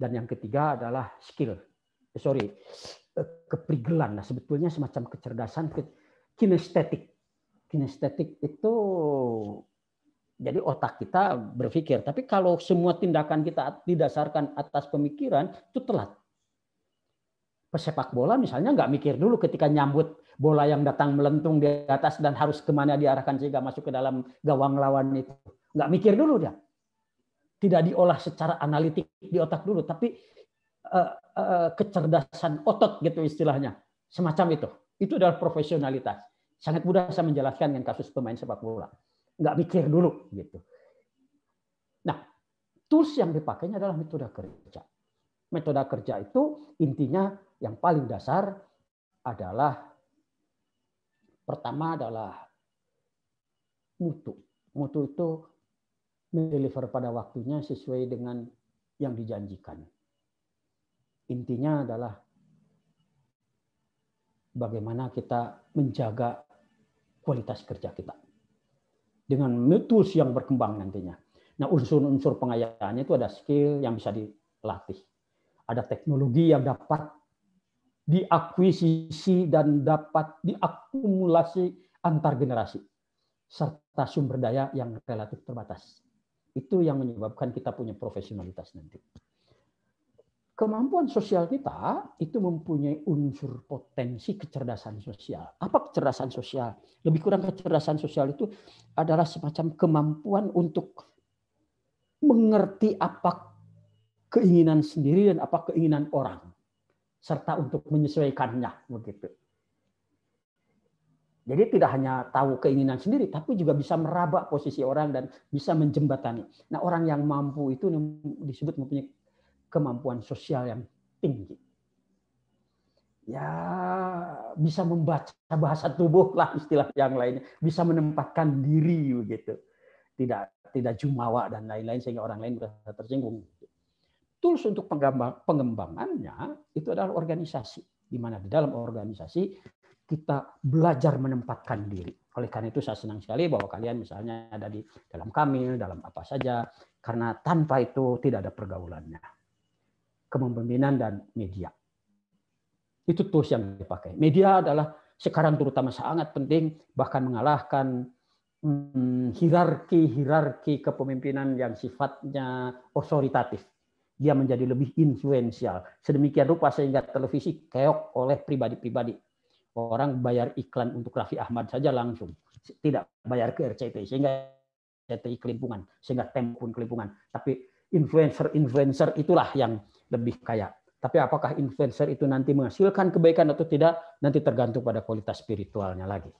Dan yang ketiga adalah skill. Keprigelan. Nah, sebetulnya semacam kecerdasan kinestetik. Kinestetik itu jadi otak kita berpikir. Tapi kalau semua tindakan kita didasarkan atas pemikiran, itu telat. Pesepak bola misalnya nggak mikir dulu ketika nyambut bola yang datang melentung di atas dan harus kemana diarahkan sehingga masuk ke dalam gawang lawan itu. Nggak mikir dulu dia. Tidak diolah secara analitik di otak dulu, tapi kecerdasan otot gitu istilahnya. Semacam itu. Itu adalah profesionalitas. Sangat mudah saya menjelaskan dengan kasus pemain sepak bola. Nggak mikir dulu gitu. Nah, tools yang dipakainya adalah metode kerja. Metode kerja itu intinya yang paling dasar adalah pertama adalah mutu. Mutu itu mendeliver pada waktunya sesuai dengan yang dijanjikan. Intinya adalah bagaimana kita menjaga kualitas kerja kita dengan tools yang berkembang nantinya. Nah, unsur-unsur pengayaannya itu ada skill yang bisa dilatih, ada teknologi yang dapat diakuisisi dan dapat diakumulasi antar generasi, serta sumber daya yang relatif terbatas. Itu yang menyebabkan kita punya profesionalitas nanti. Kemampuan sosial kita itu mempunyai unsur potensi kecerdasan sosial. Apa kecerdasan sosial? Lebih kurang kecerdasan sosial itu adalah semacam kemampuan untuk mengerti apa keinginan sendiri dan apa keinginan orang, serta untuk menyesuaikannya, begitu. Jadi tidak hanya tahu keinginan sendiri, tapi juga bisa meraba posisi orang dan bisa menjembatani. Nah, orang yang mampu itu disebut mempunyai kemampuan sosial yang tinggi. Ya, bisa membaca bahasa tubuh lah istilah yang lainnya, bisa menempatkan diri begitu. Tidak jumawa dan lain-lain sehingga orang lain merasa tersinggung. Tools untuk pengembangannya itu adalah organisasi, di mana di dalam organisasi kita belajar menempatkan diri. Oleh karena itu saya senang sekali bahwa kalian misalnya ada di dalam Kamil, dalam apa saja, karena tanpa itu tidak ada pergaulannya. Kepemimpinan dan media. Itu tools yang dipakai. Media adalah sekarang terutama sangat penting, bahkan mengalahkan hierarki kepemimpinan yang sifatnya otoritatif. Dia menjadi lebih influensial. Sedemikian rupa sehingga televisi keok oleh pribadi-pribadi. Orang bayar iklan untuk Raffi Ahmad saja langsung. Tidak bayar ke RCTI, sehingga RCTI kelimpungan, sehingga Tempo pun kelimpungan. Tapi influencer itulah yang lebih kaya. Tapi apakah influencer itu nanti menghasilkan kebaikan atau tidak, nanti tergantung pada kualitas spiritualnya lagi.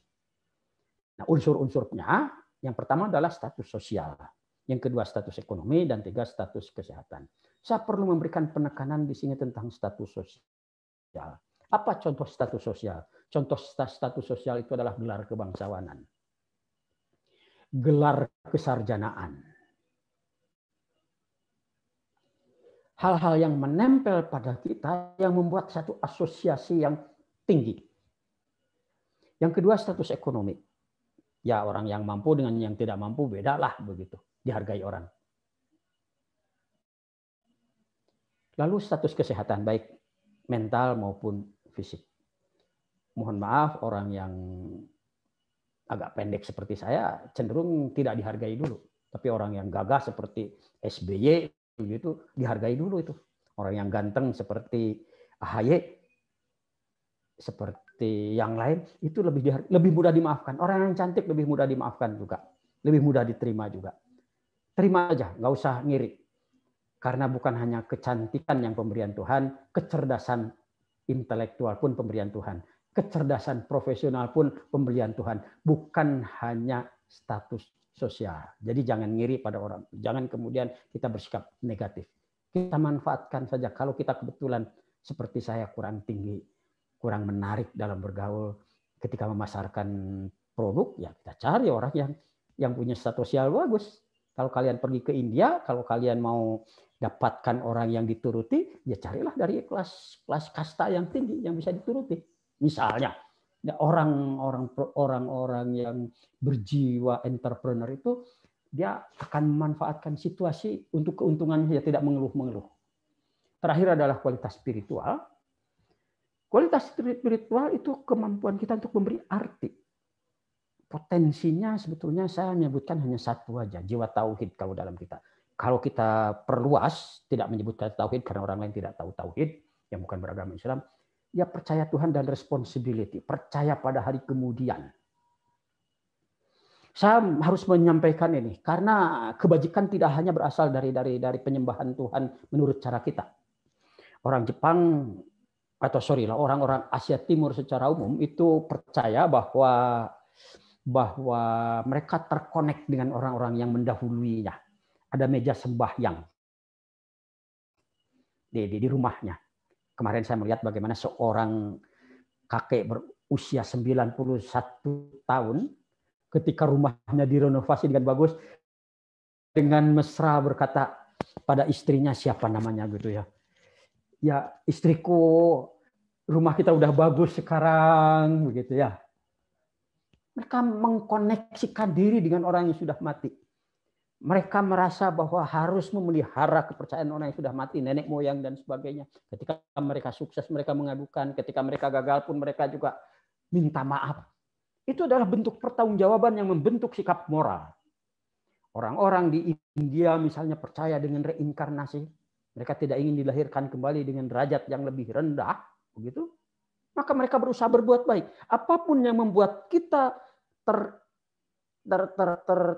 Nah, unsur-unsurnya, yang pertama adalah status sosial. Yang kedua status ekonomi, dan tiga status kesehatan. Saya perlu memberikan penekanan di sini tentang status sosial. Apa contoh status sosial? Contoh status sosial itu adalah gelar kebangsawanan, gelar kesarjanaan. Hal-hal yang menempel pada kita yang membuat satu asosiasi yang tinggi. Yang kedua status ekonomi. Ya, orang yang mampu dengan yang tidak mampu bedalah begitu, dihargai orang. Lalu status kesehatan baik mental maupun fisik. Mohon maaf, orang yang agak pendek seperti saya cenderung tidak dihargai dulu. Tapi orang yang gagah seperti SBY begitu dihargai dulu itu. Orang yang ganteng seperti AHY, seperti yang lain itu lebih mudah dimaafkan. Orang yang cantik lebih mudah dimaafkan juga, lebih mudah diterima juga. Terima aja, nggak usah ngiri. Karena bukan hanya kecantikan yang pemberian Tuhan, kecerdasan intelektual pun pemberian Tuhan, kecerdasan profesional pun pemberian Tuhan, bukan hanya status sosial. Jadi jangan ngiri pada orang, jangan kemudian kita bersikap negatif. Kita manfaatkan saja. Kalau kita kebetulan seperti saya kurang tinggi, kurang menarik dalam bergaul ketika memasarkan produk, ya kita cari orang yang punya status sosial bagus. Kalau kalian pergi ke India, kalau kalian mau dapatkan orang yang dituruti, ya carilah dari kelas kasta yang tinggi yang bisa dituruti. Misalnya orang-orang yang berjiwa entrepreneur itu dia akan memanfaatkan situasi untuk keuntungannya, dia tidak mengeluh-mengeluh. Terakhir adalah kualitas spiritual. Kualitas spiritual itu kemampuan kita untuk memberi arti. Potensinya sebetulnya saya menyebutkan hanya satu aja, jiwa tauhid kalau dalam kita. Kalau kita perluas, tidak menyebutkan tauhid karena orang lain tidak tahu tauhid, yang bukan beragama Islam, ya percaya Tuhan dan responsibility, percaya pada hari kemudian. Saya harus menyampaikan ini karena kebajikan tidak hanya berasal dari penyembahan Tuhan menurut cara kita. Orang Jepang orang-orang Asia Timur secara umum itu percaya bahwa mereka terkonek dengan orang-orang yang mendahuluinya. Ada meja sembahyang di rumahnya. Kemarin saya melihat bagaimana seorang kakek berusia 91 tahun ketika rumahnya direnovasi dengan bagus, dengan mesra berkata pada istrinya, siapa namanya gitu ya. Ya, istriku, rumah kita udah bagus sekarang, begitu ya. Mereka mengkoneksikan diri dengan orang yang sudah mati. Mereka merasa bahwa harus memelihara kepercayaan orang yang sudah mati, nenek moyang dan sebagainya. Ketika mereka sukses, mereka mengadukan. Ketika mereka gagal pun mereka juga minta maaf. Itu adalah bentuk pertanggungjawaban yang membentuk sikap moral. Orang-orang di India misalnya percaya dengan reinkarnasi. Mereka tidak ingin dilahirkan kembali dengan derajat yang lebih rendah. Begitu. Maka mereka berusaha berbuat baik. Apapun yang membuat kita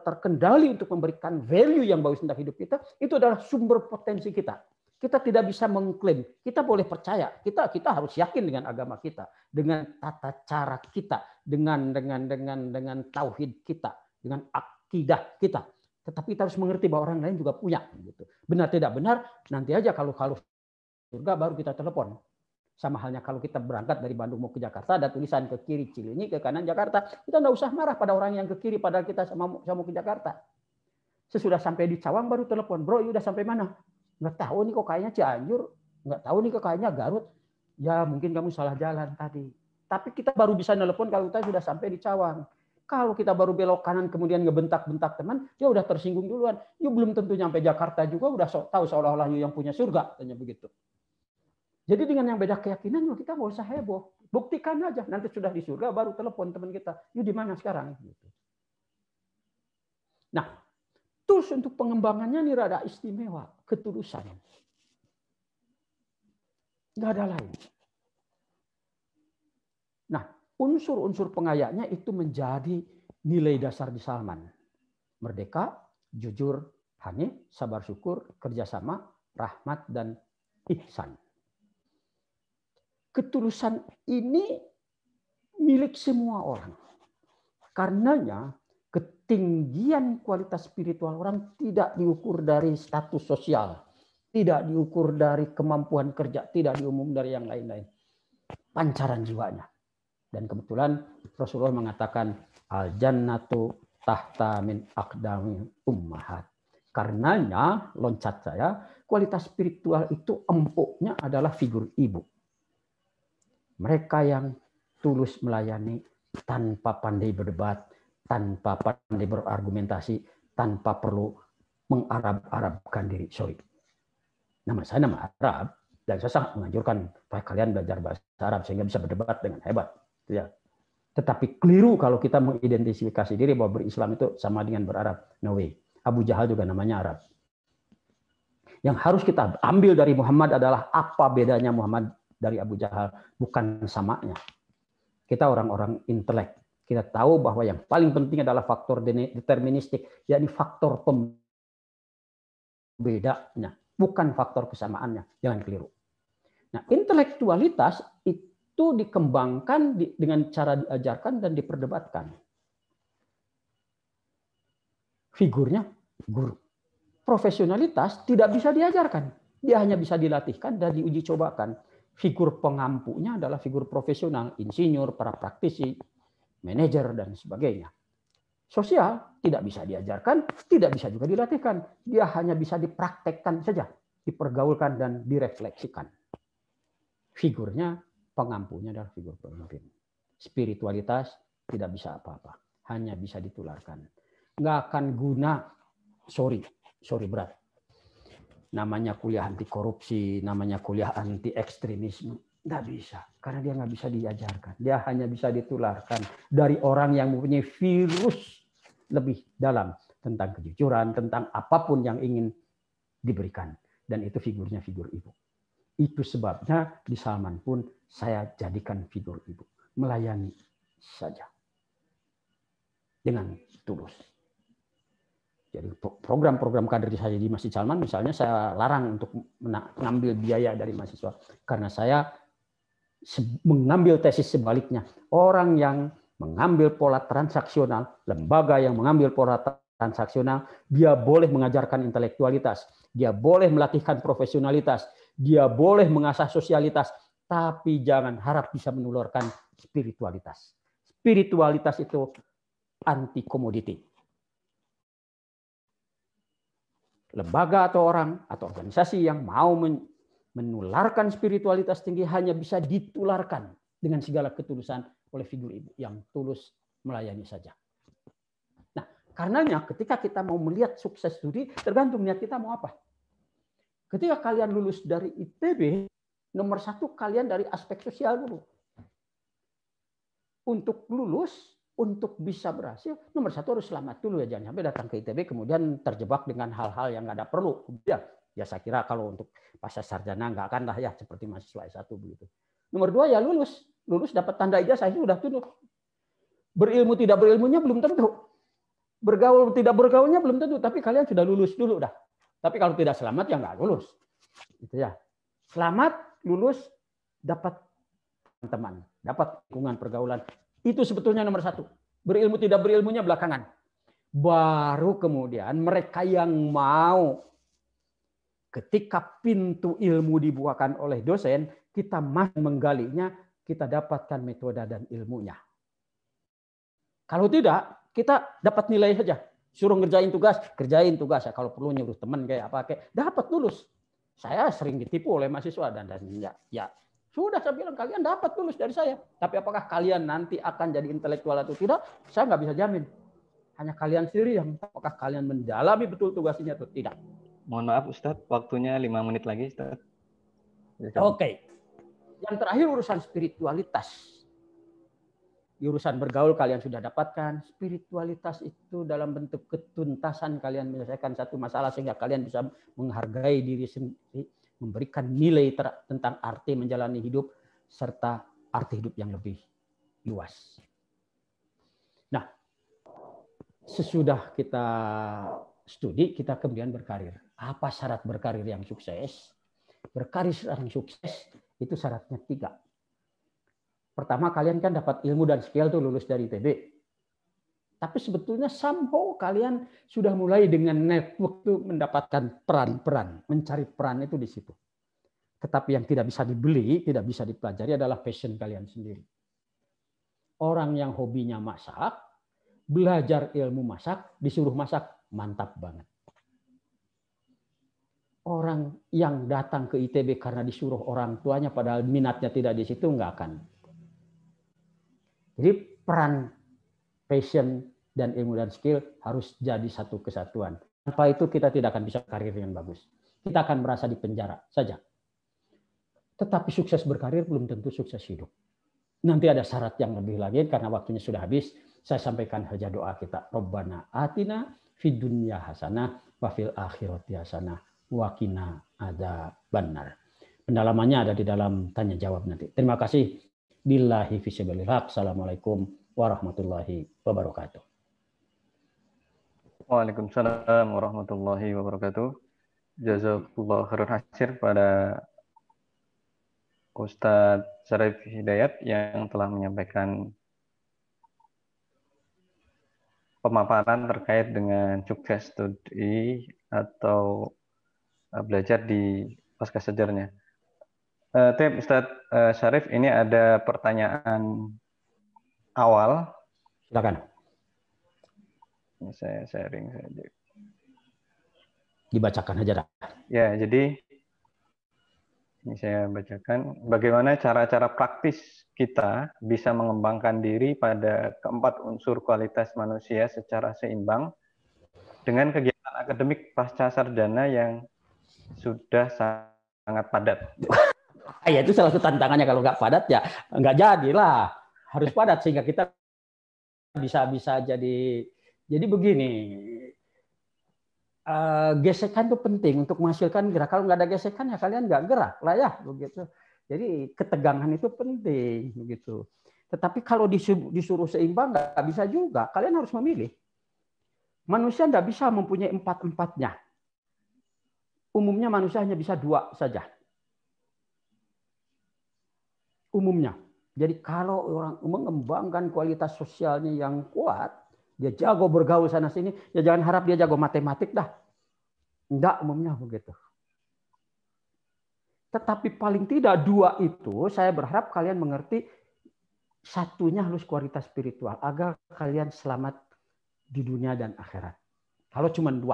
terkendali untuk memberikan value yang bagus tentang hidup kita, itu adalah sumber potensi kita. Kita tidak bisa mengklaim, kita boleh percaya, kita harus yakin dengan agama kita, dengan tata cara kita, dengan tauhid kita, dengan akidah kita. Tetapi kita harus mengerti bahwa orang lain juga punya. Gitu. Benar tidak benar, nanti aja kalau surga baru kita telepon. Sama halnya kalau kita berangkat dari Bandung mau ke Jakarta, ada tulisan ke kiri Cileunyi, ke kanan Jakarta. Kita nggak usah marah pada orang yang ke kiri, padahal kita sama mau ke Jakarta. Sesudah sampai di Cawang baru telepon, bro, udah sampai mana? Nggak tahu nih kok kayaknya Cianjur, nggak tahu nih kok kayaknya Garut. Ya mungkin kamu salah jalan tadi. Tapi kita baru bisa nelpon kalau kita sudah sampai di Cawang. Kalau kita baru belok kanan kemudian ngebentak-bentak teman, dia udah tersinggung duluan. You belum tentu nyampe Jakarta juga udah tahu seolah-olah you yang punya surga, tanya begitu. Jadi dengan yang beda keyakinan, kita nggak usah heboh. Buktikan aja. Nanti sudah di surga, baru telepon teman kita. You di mana sekarang? Nah, tools untuk pengembangannya ini rada istimewa. Ketulusan. Nggak ada lain. Nah, unsur-unsur pengayanya itu menjadi nilai dasar di Salman. Merdeka, jujur, hanif, sabar syukur, kerjasama, rahmat, dan ihsan. Ketulusan ini milik semua orang. Karenanya ketinggian kualitas spiritual orang tidak diukur dari status sosial, tidak diukur dari kemampuan kerja, tidak diumum dari yang lain-lain. Pancaran jiwanya. Dan kebetulan Rasulullah mengatakan al-jannatu tahta min aqdami ummahat. Karenanya loncat saya, kualitas spiritual itu empuknya adalah figur ibu. Mereka yang tulus melayani tanpa pandai berdebat, tanpa pandai berargumentasi, tanpa perlu mengarab-arabkan diri. Sorry. Nama saya nama Arab, dan saya sangat menganjurkan supaya kalian belajar bahasa Arab sehingga bisa berdebat dengan hebat. Ya. Tetapi keliru kalau kita mengidentifikasi diri bahwa berislam itu sama dengan berarab. No way. Abu Jahal juga namanya Arab. Yang harus kita ambil dari Muhammad adalah apa bedanya Muhammad dari Abu Jahal, bukan samanya. Kita orang-orang intelek. Kita tahu bahwa yang paling penting adalah faktor deterministik, yakni faktor pembedanya, bukan faktor kesamaannya. Jangan keliru. Nah, intelektualitas itu dikembangkan dengan cara diajarkan dan diperdebatkan. Figurnya guru. Profesionalitas tidak bisa diajarkan. Dia hanya bisa dilatihkan dan diuji cobakan. Figur pengampunya adalah figur profesional, insinyur, para praktisi, manajer, dan sebagainya. Sosial tidak bisa diajarkan, tidak bisa juga dilatihkan. Dia hanya bisa dipraktekkan saja, dipergaulkan dan direfleksikan. Figurnya, pengampunya adalah figur pemimpin. Spiritualitas tidak bisa apa-apa, hanya bisa ditularkan. Nggak akan guna, sorry berat. Namanya kuliah anti korupsi, namanya kuliah anti ekstremisme, nggak bisa, karena dia nggak bisa diajarkan. Dia hanya bisa ditularkan dari orang yang mempunyai virus lebih dalam tentang kejujuran, tentang apapun yang ingin diberikan, dan itu figurnya figur ibu. Itu sebabnya di Salman pun saya jadikan figur ibu, melayani saja dengan tulus. Jadi program-program kaderisasi di Masjid Salman misalnya saya larang untuk mengambil biaya dari mahasiswa karena saya mengambil tesis sebaliknya. Orang yang mengambil pola transaksional, lembaga yang mengambil pola transaksional, dia boleh mengajarkan intelektualitas, dia boleh melatihkan profesionalitas, dia boleh mengasah sosialitas, tapi jangan harap bisa menularkan spiritualitas. Spiritualitas itu anti komoditi. Lembaga atau orang atau organisasi yang mau menularkan spiritualitas tinggi hanya bisa ditularkan dengan segala ketulusan oleh figur ibu yang tulus melayani saja. Nah, karenanya ketika kita mau melihat sukses studi, tergantung niat kita mau apa. Ketika kalian lulus dari ITB, nomor satu kalian dari aspek sosial dulu. Untuk lulus, untuk bisa berhasil, nomor satu harus selamat dulu ya. Jangan sampai datang ke ITB kemudian terjebak dengan hal-hal yang nggak ada perlu. Ya saya kira kalau untuk pasca sarjana nggak akan lah ya seperti mahasiswa S1 begitu. Nomor dua ya lulus. Lulus dapat tanda ijazah itu sudah tunduk. Berilmu tidak berilmunya belum tentu. Bergaul tidak bergaulnya belum tentu. Tapi kalian sudah lulus dulu dah. Tapi kalau tidak selamat ya nggak lulus. Gitu ya. Selamat, lulus, dapat teman, dapat lingkungan pergaulan. Itu sebetulnya nomor satu. Berilmu tidak berilmunya belakangan. Baru kemudian mereka yang mau ketika pintu ilmu dibukakan oleh dosen, kita masih menggalinya, kita dapatkan metode dan ilmunya. Kalau tidak, kita dapat nilai saja. Suruh ngerjain tugas, kerjain tugas. Ya, kalau perlu nyuruh teman kayak apa, kayak dapat lulus. Saya sering ditipu oleh mahasiswa dan ya sudah saya bilang kalian dapat lulus dari saya. Tapi apakah kalian nanti akan jadi intelektual atau tidak? Saya nggak bisa jamin. Hanya kalian sendiri yang apakah kalian mendalami betul tugas ini atau tidak. Mohon maaf Ustadz, waktunya 5 menit lagi Ustadz. Oke. Yang terakhir urusan spiritualitas. Di urusan bergaul kalian sudah dapatkan. Spiritualitas itu dalam bentuk ketuntasan kalian menyelesaikan satu masalah sehingga kalian bisa menghargai diri sendiri, memberikan nilai tentang arti menjalani hidup serta arti hidup yang lebih luas. Nah, sesudah kita studi, kita kemudian berkarir. Apa syarat berkarir yang sukses? Berkarir yang sukses itu syaratnya 3. Pertama, kalian kan dapat ilmu dan skill tuh lulus dari ITB. Tapi sebetulnya somehow kalian sudah mulai dengan network tuh mendapatkan peran-peran, mencari peran itu di situ. Tetapi yang tidak bisa dibeli, tidak bisa dipelajari adalah passion kalian sendiri. Orang yang hobinya masak, belajar ilmu masak, disuruh masak, mantap banget. Orang yang datang ke ITB karena disuruh orang tuanya padahal minatnya tidak di situ, nggak akan. Jadi peran, passion, dan ilmu dan skill harus jadi satu kesatuan. Tanpa itu kita tidak akan bisa karir dengan bagus. Kita akan merasa di penjara saja. Tetapi sukses berkarir belum tentu sukses hidup. Nanti ada syarat yang lebih lagi karena waktunya sudah habis. Saya sampaikan saja doa kita. Rabbana atina fid dunya hasanah wa fil akhirati hasanah wa qina adzabannar. Pendalamannya ada di dalam tanya jawab nanti. Terima kasih. Billahi fi sabilil haq. Assalamualaikum warahmatullahi wabarakatuh. Waalaikumsalam warahmatullahi wabarakatuh. Jazakallahu khairan hatsir pada Ustadz Syarif Hidayat yang telah menyampaikan pemaparan terkait dengan sukses studi atau belajar di pasca sarjana. Ustadz Syarif, ini ada pertanyaan awal. Silakan. Ini saya sharing saja. Dibacakan aja dah. Ya, jadi ini saya bacakan. Bagaimana cara-cara praktis kita bisa mengembangkan diri pada keempat unsur kualitas manusia secara seimbang dengan kegiatan akademik pasca sarjana yang sudah sangat padat. Ya itu salah satu tantangannya, kalau nggak padat ya nggak jadilah, harus padat sehingga kita bisa jadi begini. Gesekan itu penting untuk menghasilkan gerak. Kalau nggak ada gesekan ya kalian nggak gerak lah ya begitu. Jadi ketegangan itu penting begitu. Tetapi kalau disuruh seimbang nggak bisa juga. Kalian harus memilih. Manusia nggak bisa mempunyai empat-empatnya. Umumnya manusia hanya bisa 2 saja. Umumnya. Jadi kalau orang mengembangkan kualitas sosialnya yang kuat, dia jago bergaul sana sini, ya jangan harap dia jago matematik dah. Enggak, umumnya begitu. Tetapi paling tidak 2 itu saya berharap kalian mengerti, satunya harus kualitas spiritual agar kalian selamat di dunia dan akhirat. Kalau cuma 2,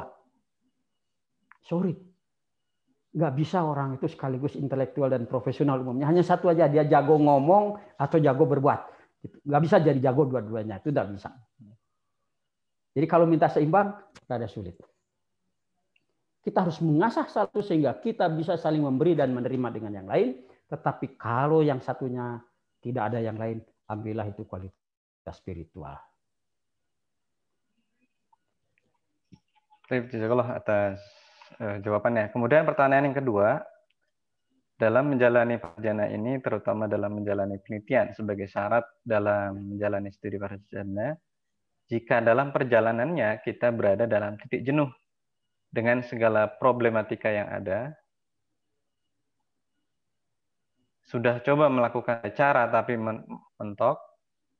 sorry, nggak bisa orang itu sekaligus intelektual dan profesional umumnya. Hanya satu aja, dia jago ngomong atau jago berbuat. Nggak bisa jadi jago dua-duanya, itu nggak bisa. Jadi kalau minta seimbang, rada sulit. Kita harus mengasah satu sehingga kita bisa saling memberi dan menerima dengan yang lain. Tetapi kalau yang satunya tidak ada yang lain, ambillah itu kualitas spiritual. Terima kasih atas jawabannya. Kemudian pertanyaan yang kedua, dalam menjalani sarjana ini, terutama dalam menjalani penelitian sebagai syarat dalam menjalani studi sarjana, jika dalam perjalanannya kita berada dalam titik jenuh dengan segala problematika yang ada, sudah coba melakukan cara tapi mentok,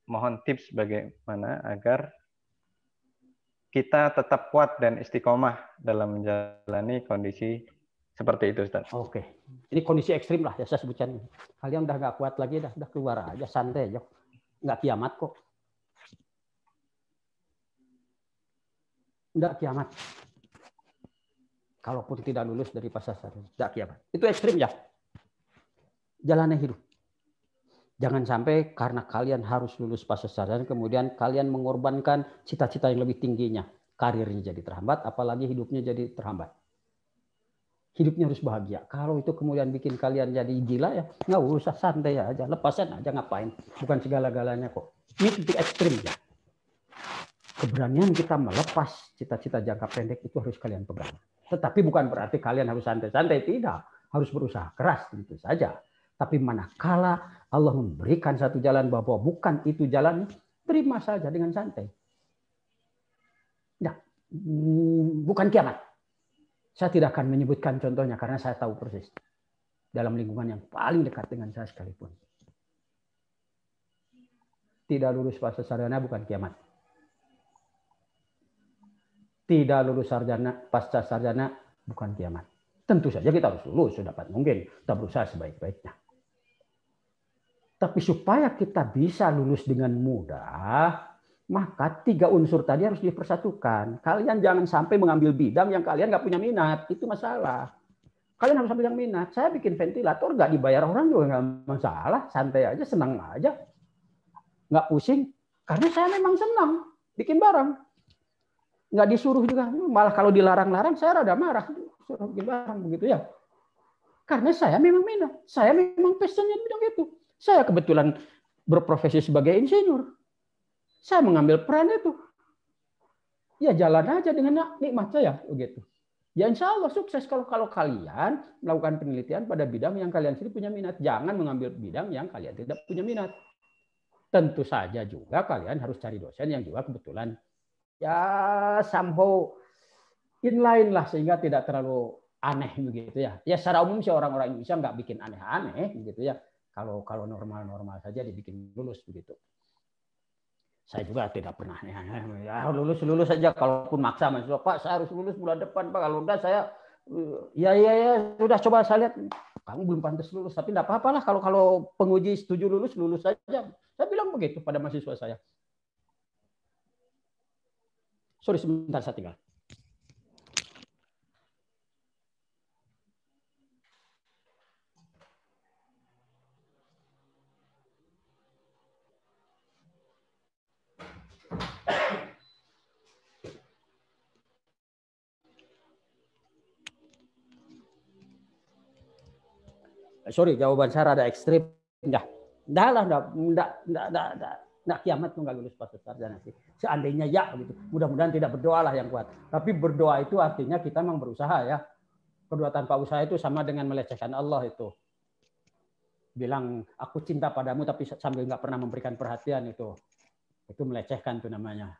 mohon tips bagaimana agar kita tetap kuat dan istiqomah dalam menjalani kondisi seperti itu, Ustaz. Oke, ini kondisi ekstrim lah ya saya sebutkan. Kalian udah nggak kuat lagi, udah keluar aja, santai aja, nggak kiamat kok. Nggak kiamat. Kalaupun tidak lulus dari pasar sarjana, nggak kiamat. Itu ekstrim ya. Jalannya hidup. Jangan sampai karena kalian harus lulus pasar sarjana, kemudian kalian mengorbankan cita-cita yang lebih tingginya. Karirnya jadi terhambat, apalagi hidupnya jadi terhambat. Hidupnya harus bahagia. Kalau itu kemudian bikin kalian jadi gila ya, nggak usah, santai aja, lepasin aja, ngapain. Bukan segala-galanya kok. Ini titik ekstrim ya. Keberanian kita melepas cita-cita jangka pendek itu harus kalian pegang. Tetapi bukan berarti kalian harus santai-santai, tidak. Harus berusaha keras, tentu saja. Tapi manakala Allah memberikan satu jalan bahwa bukan itu jalan, terima saja dengan santai. Nah, bukan kiamat. Saya tidak akan menyebutkan contohnya karena saya tahu persis. Dalam lingkungan yang paling dekat dengan saya sekalipun. Tidak lulus pasca sarjana bukan kiamat. Tidak lulus sarjana pasca sarjana bukan kiamat. Tentu saja kita harus lulus sedapat mungkin. Kita berusaha sebaik-baiknya. Tapi supaya kita bisa lulus dengan mudah, maka 3 unsur tadi harus dipersatukan. Kalian jangan sampai mengambil bidang yang kalian nggak punya minat. Itu masalah. Kalian harus ambil yang minat. Saya bikin ventilator nggak dibayar orang juga nggak masalah. Santai aja, senang aja. Nggak pusing. Karena saya memang senang bikin barang. Nggak disuruh juga. Malah kalau dilarang-larang saya rada marah. Suruh bikin barang begitu ya. Karena saya memang minat. Saya memang passionnya di bidang itu. Saya kebetulan berprofesi sebagai insinyur. Saya mengambil peran itu. Ya jalan aja dengan nikmat saya begitu. Ya insya Allah sukses kalau kalian melakukan penelitian pada bidang yang kalian sendiri punya minat. Jangan mengambil bidang yang kalian tidak punya minat. Tentu saja juga kalian harus cari dosen yang juga kebetulan ya somehow inline lah sehingga tidak terlalu aneh begitu ya. Ya secara umum sih orang-orang Indonesia nggak bikin aneh-aneh begitu ya. Kalau normal-normal saja dibikin lulus begitu. Saya juga tidak pernah ya lulus saja kalaupun maksa mahasiswa, Pak saya harus lulus bulan depan Pak, kalau enggak saya ya sudah coba saya lihat kamu belum pantas lulus, tapi enggak apa-apa lah kalau penguji setuju lulus saja. Saya bilang begitu pada mahasiswa saya. Sorry sebentar saya tinggal. Sorry, jawaban saya rada ekstrim. Enggak kiamat tuh nggak lulus pasca sarjana sih. Seandainya ya gitu. Mudah-mudahan tidak berdoa lah yang kuat. Tapi berdoa itu artinya kita memang berusaha ya. Berdoa tanpa usaha itu sama dengan melecehkan Allah itu. Bilang aku cinta padamu tapi sambil nggak pernah memberikan perhatian itu. Itu melecehkan tuh namanya.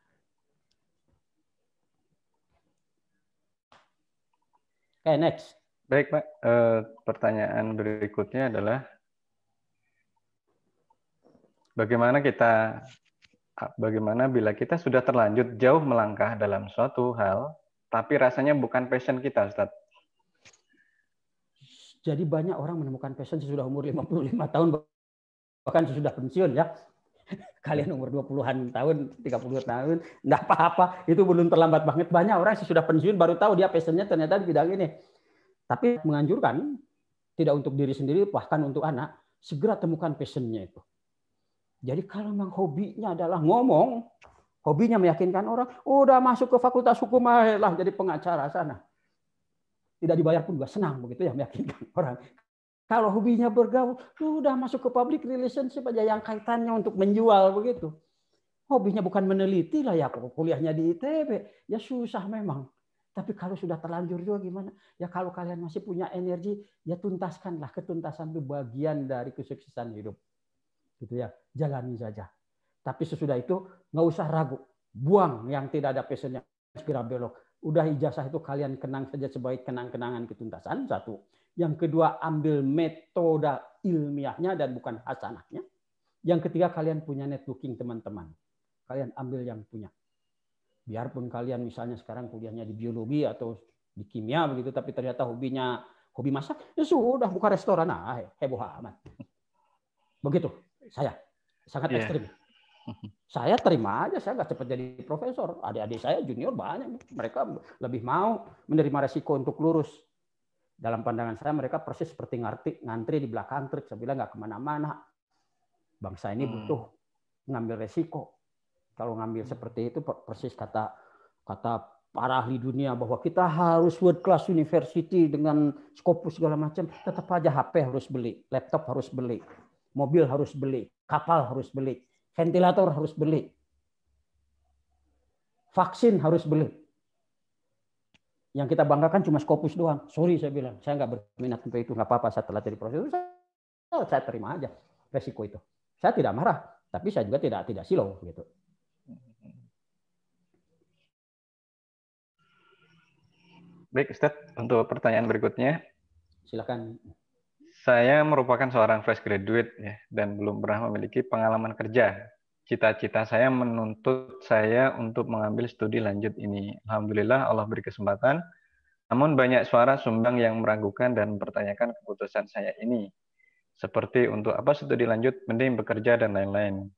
Oke, next. Baik, Pak. Pertanyaan berikutnya adalah bagaimana bila kita sudah terlanjur jauh melangkah dalam suatu hal, tapi rasanya bukan passion kita, Ustaz? Jadi banyak orang menemukan passion sesudah umur 55 tahun, bahkan sesudah pensiun ya. Kalian umur 20-an tahun, 30 tahun, enggak apa-apa, itu belum terlambat banget. Banyak orang yang sudah pensiun baru tahu dia passionnya ternyata di bidang ini. Tapi menganjurkan, tidak untuk diri sendiri, bahkan untuk anak, segera temukan passionnya itu. Jadi kalau memang hobinya adalah ngomong, hobinya meyakinkan orang, udah masuk ke fakultas hukum lah jadi pengacara sana. Tidak dibayar pun juga senang begitu ya meyakinkan orang. Kalau hobinya bergaul, udah masuk ke public relationship aja yang kaitannya untuk menjual begitu. Hobinya bukan meneliti lah ya, kuliahnya di ITB, ya susah memang. Tapi kalau sudah terlanjur juga gimana? Ya kalau kalian masih punya energi, ya tuntaskanlah. Ketuntasan itu bagian dari kesuksesan hidup. Gitu ya, jalani saja. Tapi sesudah itu nggak usah ragu, buang yang tidak ada passionnya, segera belok. Udah ijazah itu kalian kenang saja sebagai kenang-kenangan ketuntasan, satu. Yang kedua, ambil metode ilmiahnya dan bukan hasanahnya. Yang ketiga, kalian punya networking teman-teman. Kalian ambil yang punya. Biarpun kalian misalnya sekarang kuliahnya di biologi atau di kimia begitu, tapi ternyata hobinya hobi masak, ya sudah buka restoran, heboh amat. Begitu, saya sangat ekstrim. Saya terima aja, saya nggak cepat jadi profesor. Adik-adik saya junior banyak, mereka lebih mau menerima resiko untuk lurus. Dalam pandangan saya mereka persis seperti ngantri di belakang truk. Saya bilang nggak kemana-mana. Bangsa ini butuh ngambil resiko. Kalau ngambil seperti itu persis kata para ahli dunia bahwa kita harus world class university dengan Scopus segala macam. Tetap aja HP harus beli, laptop harus beli, mobil harus beli, kapal harus beli, ventilator harus beli, vaksin harus beli. Yang kita banggakan cuma Scopus doang. Sorry saya bilang, saya nggak berminat untuk itu, nggak apa-apa. Setelah jadi profesor, saya terima aja resiko itu. Saya tidak marah, tapi saya juga tidak silau gitu. Baik, Ustadz, untuk pertanyaan berikutnya. Silakan. Saya merupakan seorang fresh graduate ya, dan belum pernah memiliki pengalaman kerja. Cita-cita saya menuntut saya untuk mengambil studi lanjut ini. Alhamdulillah Allah beri kesempatan. Namun banyak suara sumbang yang meragukan dan mempertanyakan keputusan saya ini. Seperti untuk apa studi lanjut, mending bekerja dan lain-lain.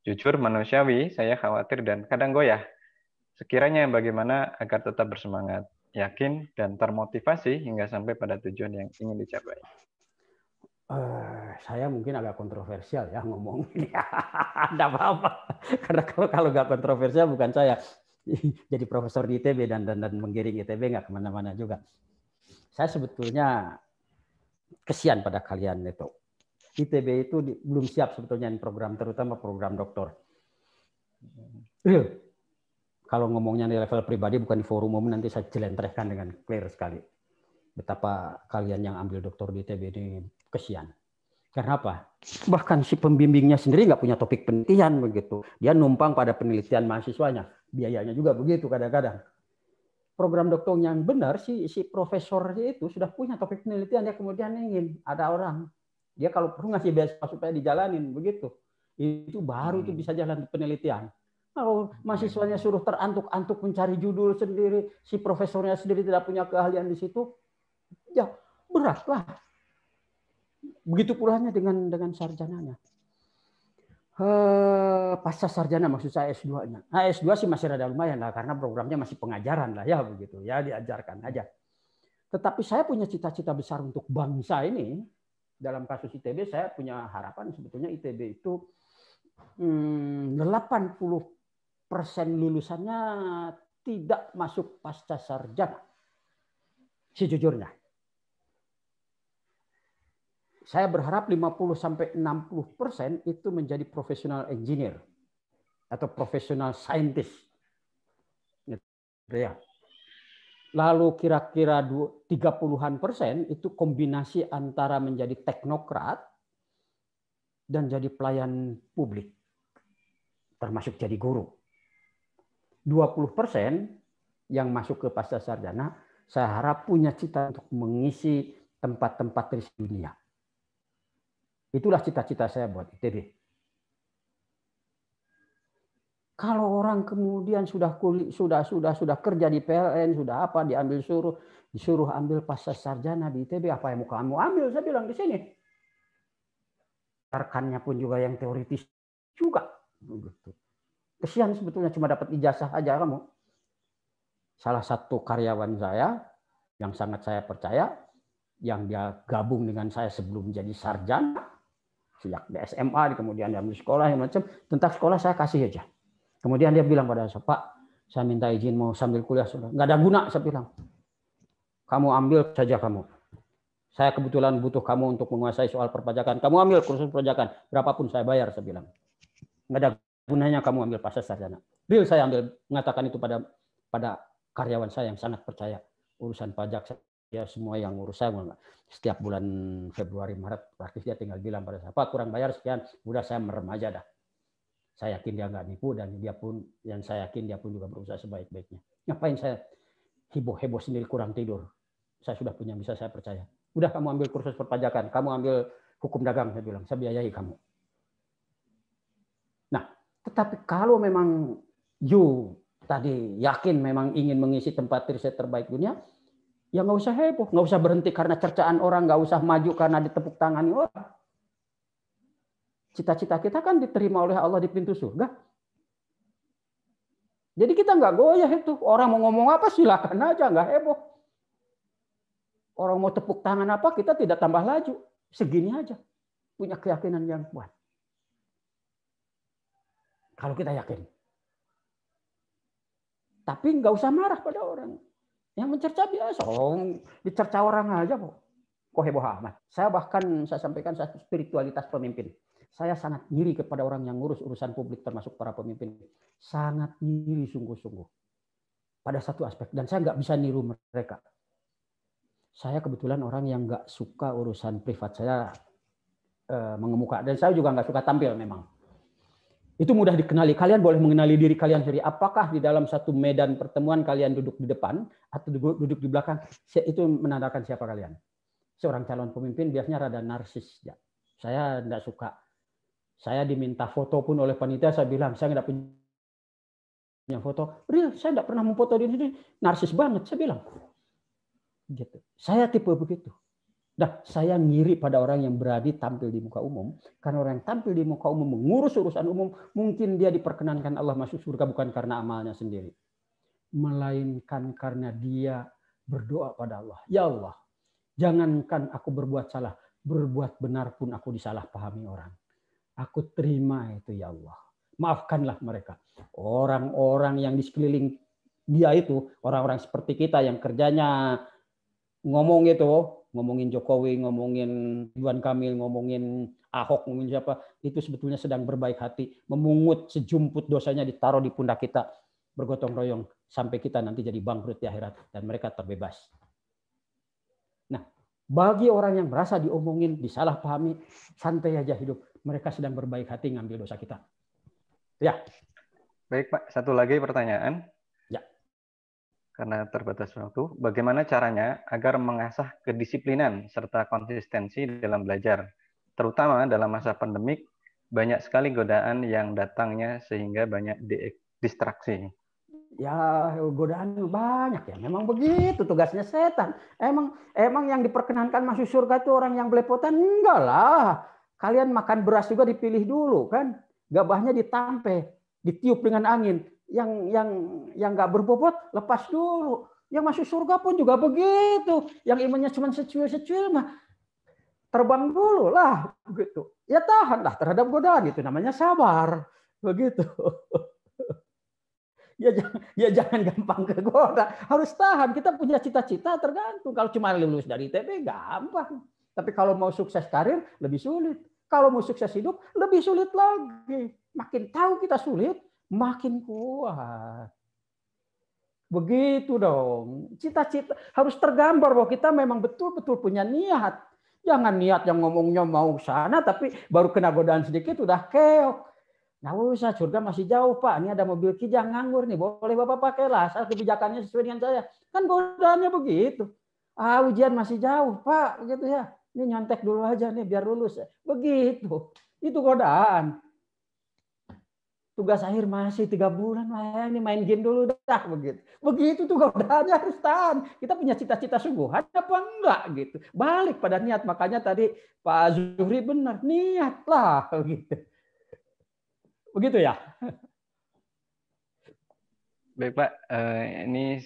Jujur manusiawi, saya khawatir dan kadang goyah. Sekiranya bagaimana agar tetap bersemangat, yakin, dan termotivasi hingga sampai pada tujuan yang ingin dicapai. Saya mungkin agak kontroversial ya ngomong ini. Tidak apa-apa. Karena kalau nggak kontroversial bukan saya jadi profesor di ITB dan menggiring ITB nggak kemana-mana juga. Saya sebetulnya kesian pada kalian itu. ITB itu belum siap sebetulnya program, terutama program doktor. Kalau ngomongnya di level pribadi bukan di forum umum, nanti saya jelentrehkan dengan clear sekali. Betapa kalian yang ambil doktor di ITB ini kesian. Karena apa? Bahkan si pembimbingnya sendiri nggak punya topik penelitian begitu. Dia numpang pada penelitian mahasiswanya. Biayanya juga begitu kadang-kadang. Program dokter yang benar si profesornya itu sudah punya topik penelitian, dia kemudian ingin ada orang. Dia kalau perlu ngasih beasiswa supaya dijalanin begitu. Itu baru itu bisa jalan penelitian. Kalau mahasiswanya suruh terantuk-antuk mencari judul sendiri, si profesornya sendiri tidak punya keahlian di situ, ya beratlah. Begitu pulanya dengan sarjananya. Pasca sarjana maksud saya S2-nya. Nah, S2 sih masih rada lumayan lah karena programnya masih pengajaran lah ya begitu. Ya diajarkan aja. Tetapi saya punya cita-cita besar untuk bangsa ini. Dalam kasus ITB saya punya harapan sebetulnya ITB itu 80% lulusannya tidak masuk pasca sarjana. Sejujurnya. Saya berharap 50-60% itu menjadi professional engineer atau professional scientist. Ya. Lalu kira-kira 30-an% itu kombinasi antara menjadi teknokrat dan jadi pelayan publik, termasuk jadi guru. 20% yang masuk ke pasca sarjana, saya harap punya cita untuk mengisi tempat-tempat riset dunia. Itulah cita-cita saya buat ITB. Kalau orang kemudian sudah kerja di PLN, sudah apa disuruh ambil pasca sarjana di ITB, apa yang mau kamu ambil? Saya bilang di sini. Rekannya pun juga yang teoritis juga. Kesian sebetulnya cuma dapat ijazah aja kamu. Salah satu karyawan saya yang sangat saya percaya, yang dia gabung dengan saya sebelum jadi sarjana, sejak di SMA, kemudian dia ambil sekolah, yang macam tentang sekolah saya kasih aja. Kemudian dia bilang pada saya, Pak, saya minta izin mau sambil kuliah, sudah nggak ada guna, saya bilang. Kamu ambil saja kamu. Saya kebetulan butuh kamu untuk menguasai soal perpajakan. Kamu ambil kursus perpajakan, berapapun saya bayar, saya bilang. Nggak ada gunanya kamu ambil pasca sarjana. Real saya ambil mengatakan itu pada karyawan saya yang sangat percaya urusan pajak saya semua yang urus saya. Setiap bulan Februari Maret praktis dia tinggal bilang pada saya, Pak kurang bayar sekian, udah saya merem aja dah. Saya yakin dia nggak nipu dan dia pun yang saya yakin dia pun juga berusaha sebaik-baiknya. Ngapain saya heboh-heboh sendiri kurang tidur? Saya sudah punya bisa saya percaya. Udah kamu ambil kursus perpajakan, kamu ambil hukum dagang, saya bilang, saya biayai kamu. Nah, tetapi kalau memang you tadi yakin memang ingin mengisi tempat riset terbaik dunia, ya nggak usah heboh, nggak usah berhenti karena cercaan orang, nggak usah maju karena ditepuk tangani orang. Cita-cita kita kan diterima oleh Allah di pintu surga. Jadi kita nggak goyah itu. Orang mau ngomong apa silakan aja, nggak heboh. Orang mau tepuk tangan apa kita tidak tambah laju. Segini aja. Punya keyakinan yang kuat. Kalau kita yakin. Tapi nggak usah marah pada orang. Yang mencerca biasa. Oh, dicerca orang aja kok. Kok heboh amat. Saya sampaikan satu spiritualitas pemimpin. Saya sangat ngiri kepada orang yang ngurus urusan publik termasuk para pemimpin. Sangat ngiri sungguh-sungguh. Pada satu aspek. Dan saya nggak bisa niru mereka. Saya kebetulan orang yang nggak suka urusan privat saya mengemuka. Dan saya juga nggak suka tampil memang. Itu mudah dikenali. Kalian boleh mengenali diri kalian sendiri. Apakah di dalam satu medan pertemuan kalian duduk di depan atau duduk di belakang? Itu menandakan siapa kalian. Seorang calon pemimpin biasanya rada narsis. Ya. Saya nggak suka. Saya diminta foto pun oleh panitia, saya bilang, saya nggak punya foto. Real, saya nggak pernah memfoto di sini. Narsis banget, saya bilang. Gitu. Saya tipe begitu. Nah, saya ngiri pada orang yang berani tampil di muka umum. Karena orang yang tampil di muka umum mengurus urusan umum, mungkin dia diperkenankan Allah masuk surga bukan karena amalnya sendiri. Melainkan karena dia berdoa pada Allah. Ya Allah, jangankan aku berbuat salah, berbuat benar pun aku disalahpahami orang. Aku terima itu ya Allah. Maafkanlah mereka. Orang-orang yang di sekeliling dia itu, orang-orang seperti kita yang kerjanya ngomong itu, ngomongin Jokowi, ngomongin Ridwan Kamil, ngomongin Ahok, ngomongin siapa, itu sebetulnya sedang berbaik hati, memungut sejumput dosanya ditaruh di pundak kita, bergotong royong sampai kita nanti jadi bangkrut di akhirat dan mereka terbebas. Nah, bagi orang yang merasa diomongin, disalahpahami, santai aja hidup. Mereka sedang berbaik hati ngambil dosa kita. Ya. Baik, Pak. Satu lagi pertanyaan. Ya. Karena terbatas waktu. Bagaimana caranya agar mengasah kedisiplinan serta konsistensi dalam belajar? Terutama dalam masa pandemik, banyak sekali godaan yang datangnya sehingga banyak distraksi. Ya, godaan banyak ya. Memang begitu tugasnya setan. Emang yang diperkenankan masuk surga itu orang yang belepotan? Enggak lah. Kalian makan beras juga dipilih dulu kan. Gabahnya ditampe, ditiup dengan angin. Yang nggak berbobot lepas dulu. Yang masuk surga pun juga begitu. Yang imannya cuma secuil-secuil mah terbang dulu lah gitu. Ya tahanlah terhadap godaan, itu namanya sabar. Begitu. Ya jangan gampang kegoda. Harus tahan. Kita punya cita-cita tergantung. Kalau cuma lulus dari ITB gampang. Tapi kalau mau sukses karir lebih sulit. Kalau mau sukses hidup lebih sulit lagi. Makin tahu kita sulit, makin kuat. Begitu dong. Cita-cita harus tergambar bahwa kita memang betul-betul punya niat. Jangan niat yang ngomongnya mau sana tapi baru kena godaan sedikit udah keok. Nggak usah, surga masih jauh Pak. Ini ada mobil kijang nganggur nih. Boleh Bapak pakailah. Asal kebijakannya sesuai dengan saya. Kan godaannya begitu. Ujian masih jauh Pak. Begitu ya. Ini nyontek dulu aja nih biar lulus. Begitu. Itu godaan. Tugas akhir masih 3 bulan. Ini main game dulu dah. Begitu tuh godaannya harus tahan. Kita punya cita-cita sungguhan apa enggak gitu. Balik pada niat. Makanya tadi Pak Zuhri benar. Niat lah gitu. Begitu ya. Baik Pak, ini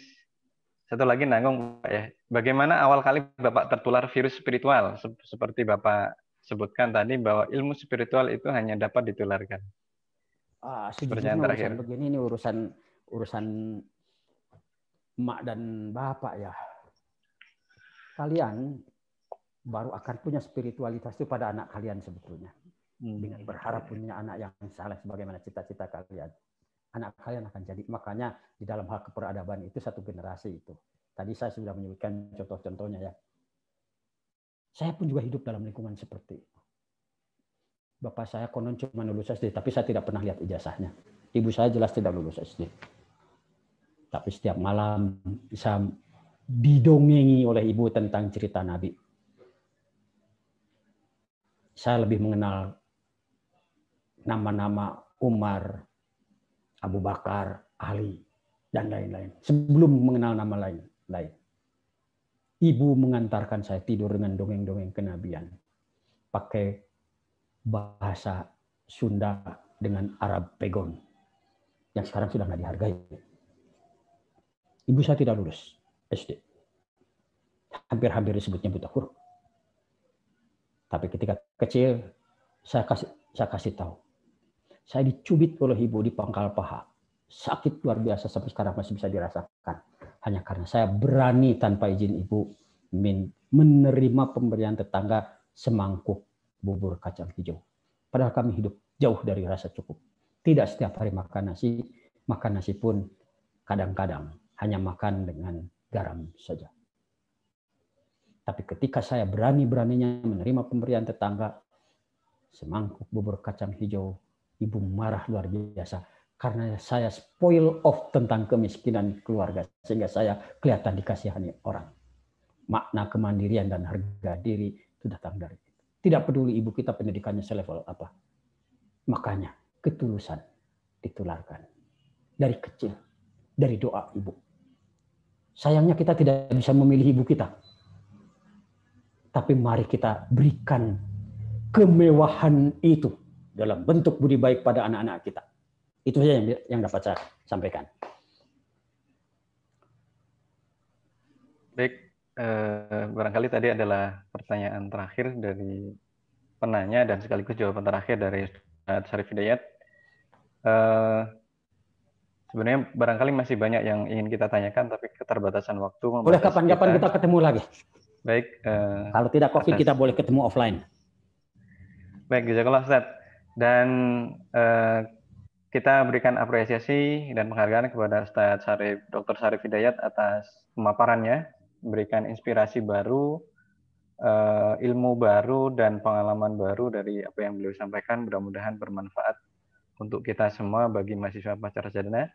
satu lagi nanggung Pak ya. Bagaimana awal kali Bapak tertular virus spiritual? Seperti Bapak sebutkan tadi bahwa ilmu spiritual itu hanya dapat ditularkan. Sejujurnya urusan begini ini urusan emak dan bapak ya. Kalian baru akan punya spiritualitas itu pada anak kalian sebetulnya. Dengan berharap punya anak yang saleh sebagaimana cita-cita kalian. Anak kalian akan jadi. Makanya di dalam hal keperadaban itu satu generasi itu. Tadi saya sudah menyebutkan contoh-contohnya ya. Saya pun juga hidup dalam lingkungan seperti itu. Bapak saya konon cuma lulus SD, tapi saya tidak pernah lihat ijazahnya. Ibu saya jelas tidak lulus SD. Tapi setiap malam bisa didongengi oleh ibu tentang cerita Nabi. Saya lebih mengenal nama-nama Umar, Abu Bakar, Ali, dan lain-lain. Sebelum mengenal nama lain. Ibu mengantarkan saya tidur dengan dongeng-dongeng kenabian. Pakai bahasa Sunda dengan Arab Pegon. Yang sekarang sudah nggak dihargai. Ibu saya tidak lulus SD. Hampir-hampir disebutnya buta huruf. Tapi ketika kecil, saya kasih tahu. Saya dicubit oleh ibu di pangkal paha. Sakit luar biasa sampai sekarang masih bisa dirasakan. Hanya karena saya berani tanpa izin ibu menerima pemberian tetangga semangkuk bubur kacang hijau. Padahal kami hidup jauh dari rasa cukup. Tidak setiap hari makan nasi pun kadang-kadang hanya makan dengan garam saja. Tapi ketika saya berani-beraninya menerima pemberian tetangga semangkuk bubur kacang hijau, ibu marah luar biasa karena saya spoil off tentang kemiskinan keluarga sehingga saya kelihatan dikasihani orang. Makna kemandirian dan harga diri itu datang dari itu. Tidak peduli ibu kita pendidikannya selevel apa. Makanya ketulusan ditularkan dari kecil, dari doa ibu. Sayangnya kita tidak bisa memilih ibu kita. Tapi mari kita berikan kemewahan itu dalam bentuk budi baik pada anak-anak kita. Itu saja yang dapat saya sampaikan. Baik, barangkali tadi adalah pertanyaan terakhir dari penanya dan sekaligus jawaban terakhir dari Ustaz Syarif Hidayat. Sebenarnya barangkali masih banyak yang ingin kita tanyakan, tapi keterbatasan waktu. Boleh kapan-kapan kita ketemu lagi. Baik. Kalau tidak COVID kita boleh ketemu offline. Baik, jazakallah Ustaz. Dan kita berikan apresiasi dan penghargaan kepada Ustaz Syarif, Dr. Syarif Hidayat atas pemaparannya, memberikan inspirasi baru, ilmu baru dan pengalaman baru dari apa yang beliau sampaikan. Mudah-mudahan bermanfaat untuk kita semua bagi mahasiswa Pasca Sarjana.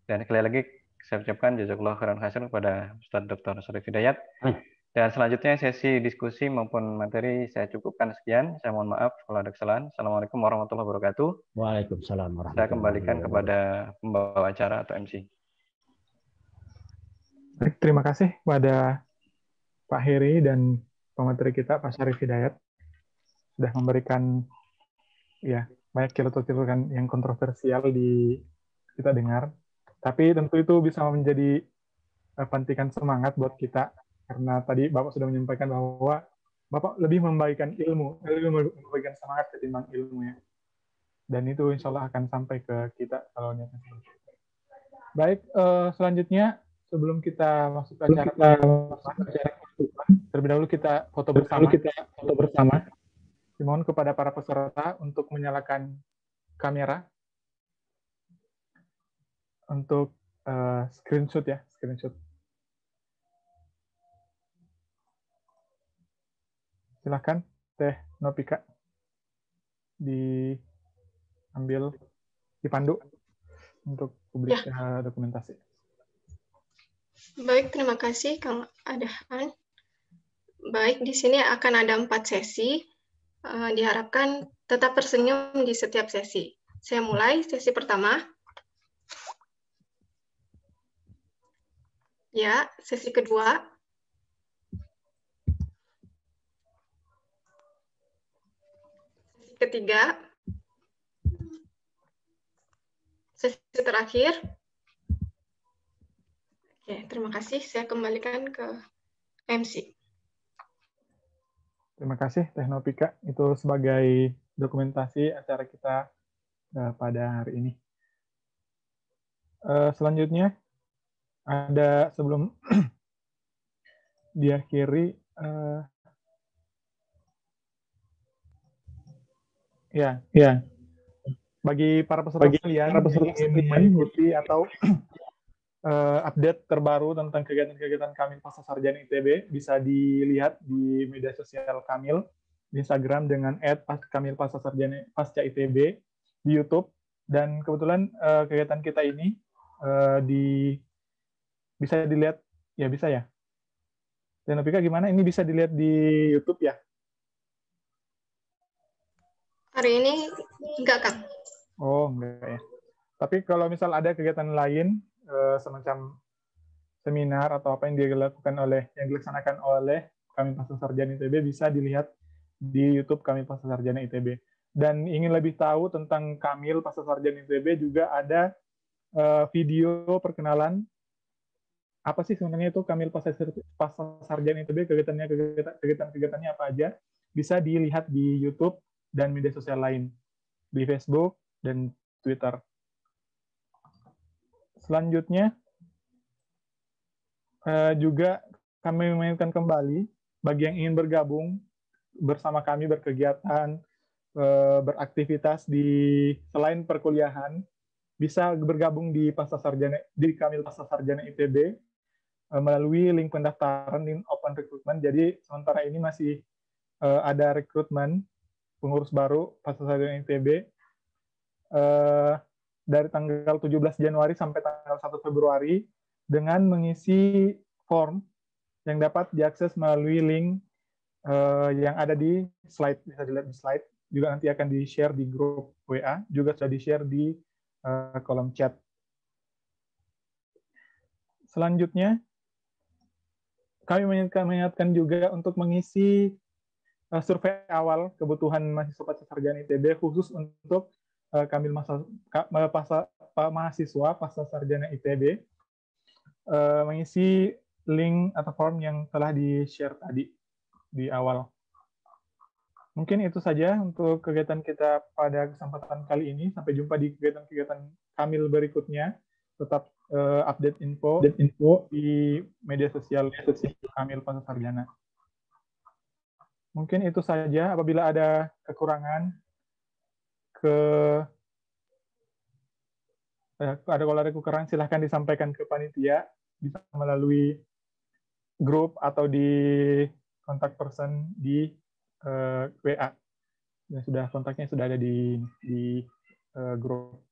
Dan sekali lagi saya ucapkan jazakallahu khairan hasan kepada Ustaz Dr. Syarif Hidayat. Dan selanjutnya sesi diskusi maupun materi saya cukupkan sekian. Saya mohon maaf kalau ada kesalahan. Assalamualaikum warahmatullahi wabarakatuh. Waalaikumsalam warahmatullahi wabarakatuh. Saya kembalikan kepada pembawa acara atau MC. Baik, terima kasih kepada Pak Heri dan pemateri kita Pak Syarif Hidayat sudah memberikan ya banyak celutukan yang kontroversial di kita dengar. Tapi tentu itu bisa menjadi pantikan semangat buat kita. Karena tadi Bapak sudah menyampaikan bahwa Bapak lebih membagikan ilmu, lebih membagikan semangat ketimbang ilmu ya. Dan itu insya Allah akan sampai ke kita kalau niatnya seperti itu. Baik, selanjutnya sebelum kita masuk ke acara terlebih dahulu kita foto bersama. Dimohon kepada para peserta untuk menyalakan kamera untuk screenshot ya, screenshot. Silahkan Teh Nopika diambil, dipandu untuk publik ya. Dokumentasi. Baik, terima kasih Kang Adahan. Baik, di sini akan ada 4 sesi. Diharapkan tetap tersenyum di setiap sesi. Saya mulai sesi pertama. Ya, sesi kedua. Sesi ketiga. sesi terakhir. Oke, terima kasih. Saya kembalikan ke MC. Terima kasih Teknopika itu sebagai dokumentasi acara kita pada hari ini. Selanjutnya ada sebelum diakhiri bagi para peserta sekalian yang ingin mengikuti atau update terbaru tentang kegiatan-kegiatan Kamil Pasca Sarjana ITB bisa dilihat di media sosial Kamil di Instagram dengan @kamilpascasarjana ITB, di YouTube, dan kebetulan kegiatan kita ini bisa dilihat ya. Dan Pika gimana? Ini bisa dilihat di YouTube ya? Hari ini enggak, Kang. Oh, enggak ya. Tapi kalau misal ada kegiatan lain semacam seminar atau apa yang dilaksanakan oleh Kamil Pasca Sarjana ITB bisa dilihat di YouTube Kamil Pasca Sarjana ITB. Dan ingin lebih tahu tentang Kamil Pasca Sarjana ITB juga ada video perkenalan apa sih sebenarnya itu Kamil Pasca Sarjana ITB, kegiatan-kegiatannya apa aja, bisa dilihat di YouTube dan media sosial lain, di Facebook dan Twitter. Selanjutnya, juga kami mengingatkan kembali, bagi yang ingin bergabung bersama kami berkegiatan, beraktivitas selain perkuliahan, bisa bergabung di Kamil Pasca Sarjana ITB melalui link pendaftaran, link open recruitment. Jadi sementara ini masih ada rekrutmen pengurus baru Pasca Sarjana ITB dari tanggal 17 Januari sampai tanggal 1 Februari dengan mengisi form yang dapat diakses melalui link yang ada di slide, bisa dilihat di slide, juga nanti akan di-share di grup WA, juga sudah di-share di kolom chat. Selanjutnya, kami mengingatkan juga untuk mengisi survei awal kebutuhan mahasiswa Pasca Sarjana ITB khusus untuk mahasiswa Pasca Sarjana ITB, mengisi link atau form yang telah di-share tadi di awal. Mungkin itu saja untuk kegiatan kita pada kesempatan kali ini. Sampai jumpa di kegiatan-kegiatan Kamil berikutnya. Tetap update info di media sosial Kamil Pasca Sarjana. Mungkin itu saja. Apabila ada kekurangan, kalau ada kekurangan silahkan disampaikan ke panitia, bisa melalui grup atau di kontak person di WA. Kontaknya sudah ada di grup.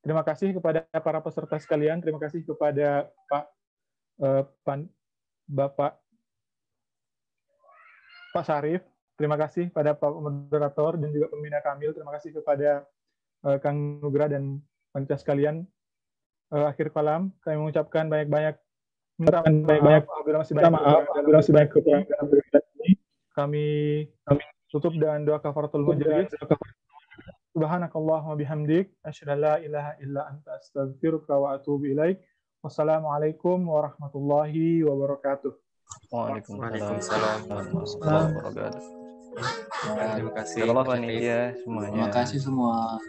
Terima kasih kepada para peserta sekalian. Terima kasih kepada Bapak Syarif. Terima kasih pada Pak Moderator dan juga pembina Kamil. Terima kasih kepada Kang Nugra dan panitia sekalian. Akhir kalam, kami mengucapkan banyak-banyak apabila masih banyak kekurangan dalam kegiatan ini. Kami tutup dengan doa kafaratul majelis. Subhanakallahumma bihamdik, asyhadu an la ilaha illa anta, astaghfiruka wa atubu ilaik. Wassalamualaikum warahmatullahi wabarakatuh. Waalaikumsalam warahmatullahi wabarakatuh. Terima kasih. Terima kasih semuanya. Terima kasih semua.